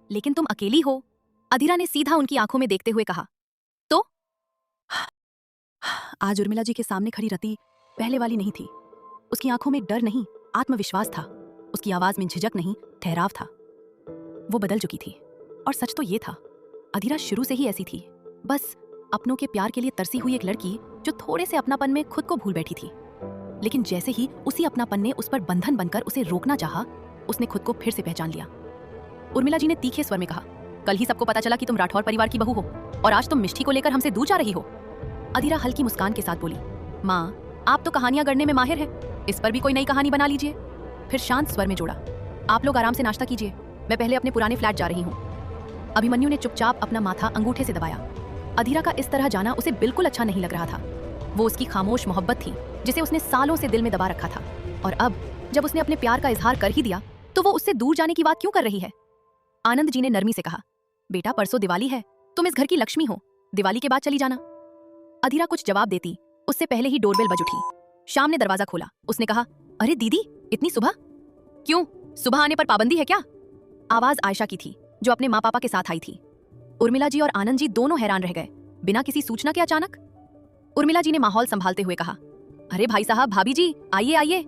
लेकिन तुम अकेली हो? अधीरा ने सीधा उनकी आंखों में देखते हुए कहा। तो आज उर्मिला जी के सामने खड़ी रति पहले वाली नहीं थी। उसकी आंखों में डर नहीं, आत्मविश्वास था। उसकी आवाज में झिझक नहीं, ठहराव था। वो बदल चुकी थी, और सच तो ये था, अधीरा शुरू से ही ऐसी थी। बस अपनों के प्यार के लिए तरसी हुई एक लड़की जो थोड़े से अपनापन में खुद को भूल बैठी थी। लेकिन जैसे ही उसी अपनापन ने उस पर बंधन बनकर उसे रोकना चाहा, उसने खुद को फिर से पहचान लिया। उर्मिला जी ने तीखे स्वर में कहा, कल ही सबको पता चला कि तुम राठौर परिवार की बहू हो, और आज तुम मिष्टी को लेकर हमसे दूर जा रही हो। अधीरा हल्की मुस्कान के साथ बोली, माँ, आप तो कहानियां गढ़ने में माहिर हैं, इस पर भी कोई नई कहानी बना लीजिए। फिर शांत स्वर में जोड़ा, आप लोग आराम से नाश्ता कीजिए, मैं पहले अपने पुराने फ्लैट जा रही हूँ। अभिमन्यु ने चुपचाप अपना माथा अंगूठे से दबाया। अधीरा का इस तरह जाना उसे बिल्कुल अच्छा नहीं लग रहा था। वो उसकी खामोश मोहब्बत थी जिसे उसने सालों से दिल में दबा रखा था, और अब जब उसने अपने प्यार का इजहार कर ही दिया तो वो उससे दूर जाने की बात क्यों कर रही है? आनंद जी ने नरमी से कहा, बेटा, परसों दिवाली है, तुम इस घर की लक्ष्मी हो, दिवाली के बाद चली जाना। अधीरा कुछ जवाब देती उससे पहले ही डोरबेल बज उठी। श्याम ने दरवाजा खोला। उसने कहा, अरे दीदी, इतनी सुबह? क्यों, सुबह आने पर पाबंदी है क्या? आवाज आयशा की थी, जो अपने माँ पापा के साथ आई थी। उर्मिला जी और आनंद जी दोनों हैरान रह गए, बिना किसी सूचना के अचानक। उर्मिला जी ने माहौल संभालते हुए कहा, अरे भाई साहब, भाभी जी, आइए आइए।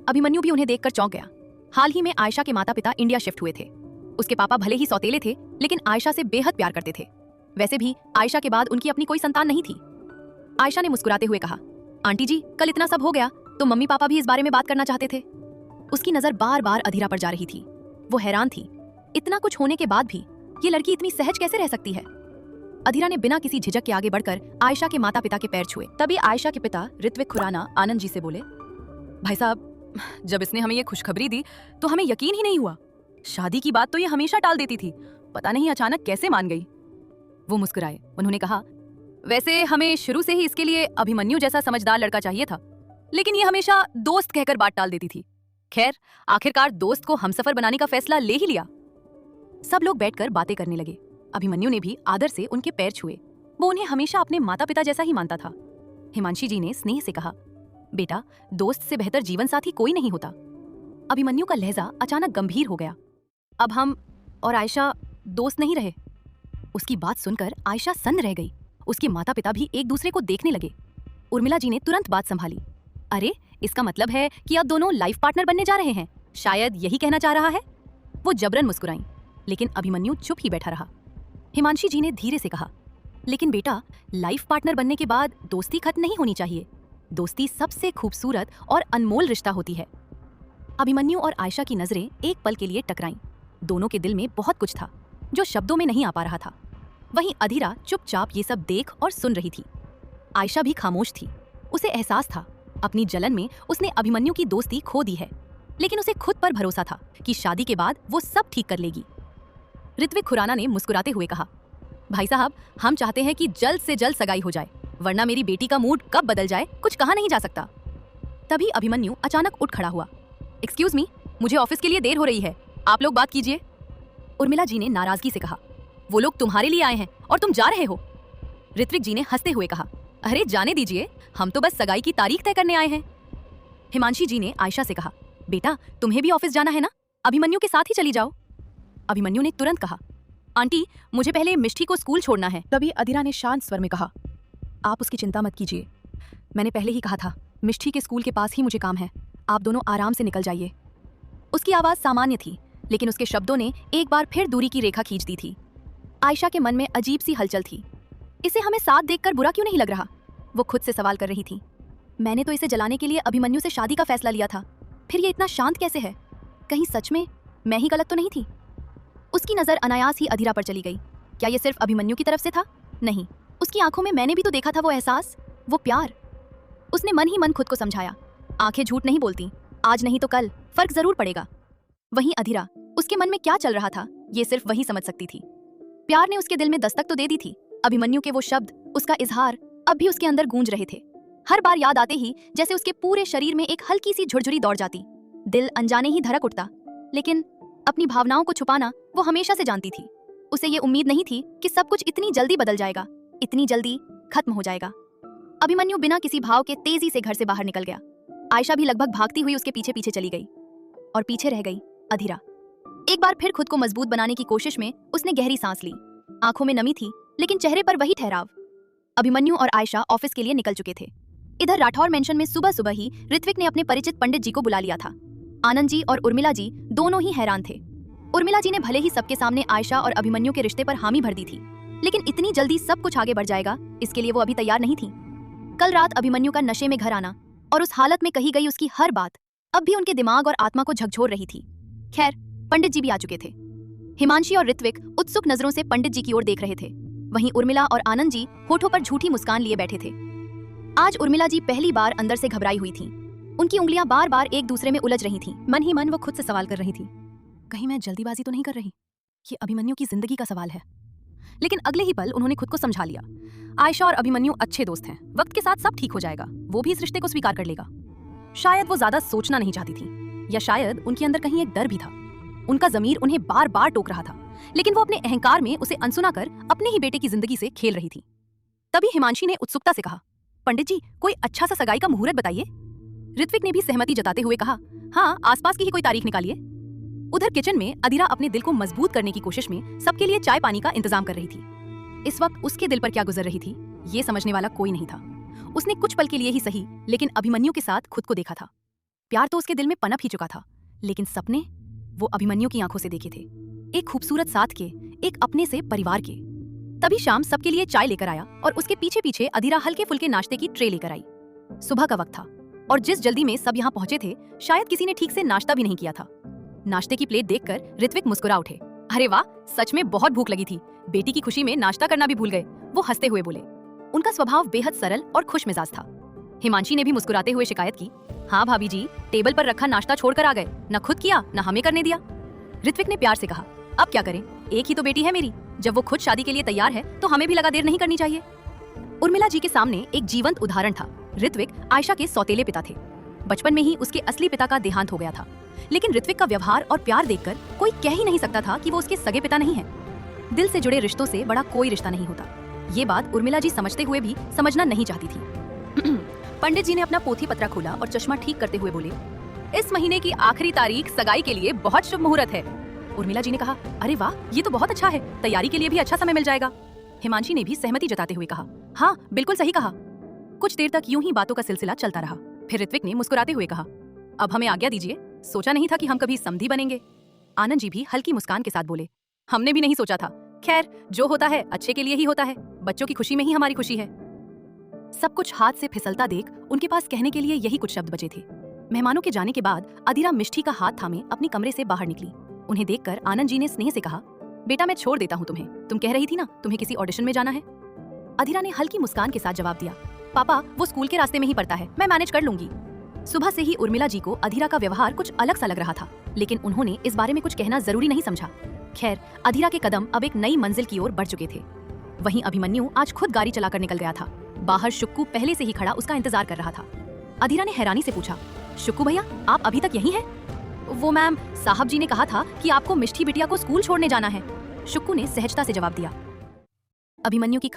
अभिमन्यु भी उन्हें देखकर चौंक गया। हाल ही में आयशा के माता पिता इंडिया शिफ्ट हुए थे। उसके पापा भले ही सौतेले थे, लेकिन आयशा से बेहद प्यार करते थे। वैसे भी आयशा के बाद उनकी अपनी कोई संतान नहीं थी। आयशा ने मुस्कुराते हुए कहा, आंटी जी, कल इतना सब हो गया तो मम्मी पापा भी इस बारे में बात करना चाहते थे। उसकी नजर बार बार अधीरा पर जा रही थी। वो हैरान थी, इतना कुछ होने के बाद भी ये लड़की इतनी सहज कैसे रह सकती है? अधीरा ने बिना किसी झिझक के आगे बढ़कर आयशा के माता पिता के पैर छुए। तभी आयशा के पिता ऋत्विक खुराना आनंद जी से बोले, भाई साहब, जब इसने हमें ये खुशखबरी दी तो हमें यकीन ही नहीं हुआ। शादी की बात तो ये हमेशा टाल देती थी, पता नहीं अचानक कैसे मान गई। वो मुस्कुराए। उन्होंने कहा, वैसे हमें शुरू से ही इसके लिए अभिमन्यु जैसा समझदार लड़का चाहिए था, लेकिन ये हमेशा दोस्त कहकर बात टाल देती थी। खैर, आखिरकार दोस्त को हमसफर बनाने का फैसला ले ही लिया। सब लोग बैठकर बातें करने लगे। अभिमन्यु ने भी आदर से उनके पैर छुए। वो उन्हें हमेशा अपने माता पिता जैसा ही मानता था। हिमांशी जी ने स्नेह से कहा, बेटा, दोस्त से बेहतर जीवन साथी कोई नहीं होता। अभिमन्यु का लहजा अचानक गंभीर हो गया। अब हम और आयशा दोस्त नहीं रहे। उसकी बात सुनकर आयशा सन्न रह गई। उसके माता पिता भी एक दूसरे को देखने लगे। उर्मिला जी ने तुरंत बात संभाली, अरे, इसका मतलब है कि अब दोनों लाइफ पार्टनर बनने जा रहे हैं, शायद यही कहना चाह रहा है। वो जबरन मुस्कुराई, लेकिन अभिमन्यु चुप ही बैठा रहा। हिमांशी जी ने धीरे से कहा, लेकिन बेटा, लाइफ पार्टनर बनने के बाद दोस्ती खत्म नहीं होनी चाहिए। दोस्ती सबसे खूबसूरत और अनमोल रिश्ता होती है। अभिमन्यु और आयशा की नजरें एक पल के लिए टकराईं। दोनों के दिल में बहुत कुछ था जो शब्दों में नहीं आ पा रहा था। वहीं अधीरा चुपचाप ये सब देख और सुन रही थी। आयशा भी खामोश थी। उसे एहसास था, अपनी जलन में उसने अभिमन्यु की दोस्ती खो दी है, लेकिन उसे खुद पर भरोसा था कि शादी के बाद वो सब ठीक कर लेगी। ऋत्विक खुराना ने मुस्कुराते हुए कहा, भाई साहब, हम चाहते हैं कि जल्द से जल्द सगाई हो जाए, वरना मेरी बेटी का मूड कब बदल जाए कुछ कहा नहीं जा सकता। तभी अभिमन्यु अचानक उठ खड़ा हुआ। एक्सक्यूज मी, मुझे ऑफिस के लिए देर हो रही है, आप लोग बात कीजिए। उर्मिला जी ने नाराजगी से कहा, वो लोग तुम्हारे लिए आए हैं और तुम जा रहे हो। ऋत्विक जी ने हंसते हुए कहा, अरे जाने दीजिए, हम तो बस सगाई की तारीख तय करने आए हैं। हिमांशी जी ने आयशा से कहा, बेटा तुम्हें भी ऑफिस जाना है ना, अभिमन्यु के साथ ही चली जाओ। अभिमन्यु ने तुरंत कहा, आंटी मुझे पहले मिष्टी को स्कूल छोड़ना है। तभी अधीरा ने शांत स्वर में कहा, आप उसकी चिंता मत कीजिए, मैंने पहले ही कहा था मिष्टी के स्कूल के पास ही मुझे काम है, आप दोनों आराम से निकल जाइए। उसकी आवाज सामान्य थी, लेकिन उसके शब्दों ने एक बार फिर दूरी की रेखा खींच दी थी। आयशा के मन में अजीब सी हलचल थी। इसे हमें साथ देखकर बुरा क्यों नहीं लग रहा? वो खुद से सवाल कर रही थी। मैंने तो इसे जलाने के लिए अभिमन्यु से शादी का फैसला लिया था, फिर ये इतना शांत कैसे है? कहीं सच में मैं ही गलत तो नहीं थी? उसकी नजर अनायास ही अधीरा पर चली गई। क्या ये सिर्फ अभिमन्यु की तरफ से था? नहीं, उसकी आंखों में मैंने भी तो देखा था वो एहसास, वो प्यार। उसने मन ही मन खुद को समझाया, आंखें झूठ नहीं बोलती, आज नहीं तो कल फर्क जरूर पड़ेगा। वहीं अधीरा, उसके मन में क्या चल रहा था ये सिर्फ वही समझ सकती थी। प्यार ने उसके दिल में दस्तक तो दे दी थी। अभिमन्यु के वो शब्द, उसका इजहार अब भी उसके अंदर गूंज रहे थे। हर बार याद आते ही जैसे उसके पूरे शरीर में एक हल्की सी झुरझुरी दौड़ जाती, दिल अनजाने ही धड़क उठता। लेकिन अपनी भावनाओं को छुपाना वो हमेशा से जानती थी। उसे ये उम्मीद नहीं थी कि सब कुछ इतनी जल्दी बदल जाएगा, इतनी जल्दी खत्म हो जाएगा। अभिमन्यु बिना किसी भाव के तेजी से घर से बाहर निकल गया। आयशा भी लगभग भागती हुई उसके पीछे पीछे चली गई और पीछे रह गई अधीरा। एक बार फिर खुद को मजबूत बनाने की कोशिश में उसने गहरी सांस ली। आंखों में नमी थी, लेकिन चेहरे पर वही ठहराव। अभिमन्यु और आयशा ऑफिस के लिए निकल चुके थे। इधर राठौर मेंशन में सुबह सुबह ही ऋत्विक ने अपने परिचित पंडित जी को बुला लिया था। आनंद जी और उर्मिला जी दोनों ही हैरान थे। उर्मिला जी ने भले ही सबके सामने आयशा और अभिमन्यु के रिश्ते पर हामी भर दी थी, लेकिन इतनी जल्दी सब कुछ आगे बढ़ जाएगा इसके लिए वो अभी तैयार नहीं थी। कल रात अभिमन्यु का नशे में घर आना और उस हालत में कही गई उसकी हर बात अब भी उनके दिमाग और आत्मा को झकझोर रही थी। खैर, पंडित जी भी आ चुके थे। हिमांशी और ऋत्विक उत्सुक नजरों से पंडित जी की ओर देख रहे थे। वहीं उर्मिला और आनंद जी होठों पर झूठी मुस्कान लिए बैठे थे। आज उर्मिला जी पहली बार अंदर से घबराई हुई थी। उनकी उंगलियां बार बार एक दूसरे में उलझ रही थीं। मन ही मन वो खुद से सवाल कर रही थी, कहीं मैं जल्दीबाजी तो नहीं कर रही? ये अभिमन्यु की जिंदगी का सवाल है। लेकिन अगले ही पल उन्होंने खुद को समझा लिया। आयशा और अभिमन्यु अच्छे दोस्त हैं, वक्त के साथ सब ठीक हो जाएगा, वो भी इस रिश्ते को स्वीकार कर लेगा। शायद वो ज्यादा सोचना नहीं चाहती थी, या शायद उनके अंदर कहीं एक डर भी था। उनका ज़मीर उन्हें बार बार टोक रहा था, लेकिन वो अपने अहंकार में उसे अनसुना कर अपने ही बेटे की जिंदगी से खेल रही थी। तभी हिमांशी ने उत्सुकता से कहा, पंडित जी कोई अच्छा सा सगाई का मुहूर्त बताइए। ऋत्विक ने भी सहमति जताते हुए कहा, हाँ आसपास की ही कोई तारीख निकालिए। उधर किचन में अधीरा अपने दिल को मजबूत करने की कोशिश में सबके लिए चाय पानी का इंतजाम कर रही थी। इस वक्त उसके दिल पर क्या गुजर रही थी ये समझने वाला कोई नहीं था। उसने कुछ पल के लिए ही सही, लेकिन अभिमन्यु के साथ खुद को देखा था। प्यार तो उसके दिल में पनप ही चुका था, लेकिन सपने वो अभिमन्यु की आंखों से देखे थे, एक खूबसूरत साथ के, एक अपने से परिवार के। तभी शाम सबके लिए चाय लेकर आया और उसके पीछे पीछे अधीरा हल्के फुल्के नाश्ते की ट्रे लेकर आई। सुबह का वक्त था और जिस जल्दी में सब यहाँ पहुंचे थे शायद किसी ने ठीक से नाश्ता भी नहीं किया था। नाश्ते की प्लेट देखकर ऋत्विक मुस्कुरा उठे, अरे वाह सच में बहुत भूख लगी थी, बेटी की खुशी में नाश्ता करना भी भूल गए। वो हंसते हुए बोले। उनका स्वभाव बेहद सरल और खुश मिजाज था। हिमांशी ने भी मुस्कुराते हुए शिकायत की, हाँ भाभी जी टेबल पर रखा नाश्ता छोड़कर आ गए, न खुद किया न हमें करने दिया। ऋत्विक ने प्यार से कहा, अब क्या करें, एक ही तो बेटी है मेरी, जब वो खुद शादी के लिए तैयार है तो हमें भी लगा देर नहीं करनी चाहिए। उर्मिला जी के सामने एक जीवंत उदाहरण था। ऋत्विक आयशा के सौतेले पिता थे। बचपन में ही उसके असली पिता का देहांत हो गया था, लेकिन ऋत्विक का व्यवहार और प्यार देखकर कोई कह ही नहीं सकता था कि वो उसके सगे पिता नहीं है। दिल से जुड़े रिश्तों से बड़ा कोई रिश्ता नहीं होता। ये बात उर्मिला जी समझते हुए भी समझना नहीं चाहती थी। पंडित जी ने अपना पोथी पत्रा खोला और चश्मा ठीक करते हुए बोले, इस महीने की आखिरी तारीख सगाई के लिए बहुत शुभ मुहूर्त है। उर्मिला जी ने कहा, अरे वाह ये तो बहुत अच्छा है, तैयारी के लिए भी अच्छा समय मिल जाएगा। हिमांशी ने भी सहमति जताते हुए कहा, हाँ बिल्कुल सही कहा। कुछ देर तक यूं ही बातों का सिलसिला चलता रहा। फिर ऋत्विक ने मुस्कुराते हुए कहा, अब हमें आज्ञा दीजिए, सोचा नहीं था कि हम कभी समधी बनेंगे। आनंद जी भी हल्की मुस्कान के साथ बोले, हमने भी नहीं सोचा था, खैर जो होता है अच्छे के लिए ही होता है, बच्चों की खुशी में ही हमारी खुशी है। सब कुछ हाथ से फिसलता देख उनके पास कहने के लिए यही कुछ शब्द बचे थे। मेहमानों के जाने के बाद अधीरा मिष्टी का हाथ थामे अपने कमरे से बाहर निकली। उन्हें देखकर आनंद जी ने स्नेह से कहा, बेटा मैं छोड़ देता हूँ तुम्हें, तुम कह रही थी ना तुम्हें किसी ऑडिशन में जाना है। अधीरा ने हल्की मुस्कान के साथ जवाब दिया, पापा वो स्कूल के रास्ते में ही पड़ता है, मैं मैनेज कर लूंगी। सुबह से ही उर्मिला जी को अधीरा का व्यवहार कुछ अलग सा लग रहा था, लेकिन उन्होंने इस बारे में कुछ कहना जरूरी नहीं समझा। खैर अधीरा के कदम अब एक नई मंजिल की ओर बढ़ चुके थे। वहीं अभिमन्यु आज खुद गाड़ी चलाकर निकल गया था। बाहर शुक्कू पहले से ही खड़ा उसका इंतजार कर रहा था। अधीरा ने हैरानी से पूछा, शुक्कू भैया आप अभी तक यहीं हैं? वो मैम साहब जी ने कहा था कि आपको मिष्टी बिटिया को स्कूल छोड़ने जाना है, शुक्कू ने सहजता से जवाब दिया। अभिमन्यु की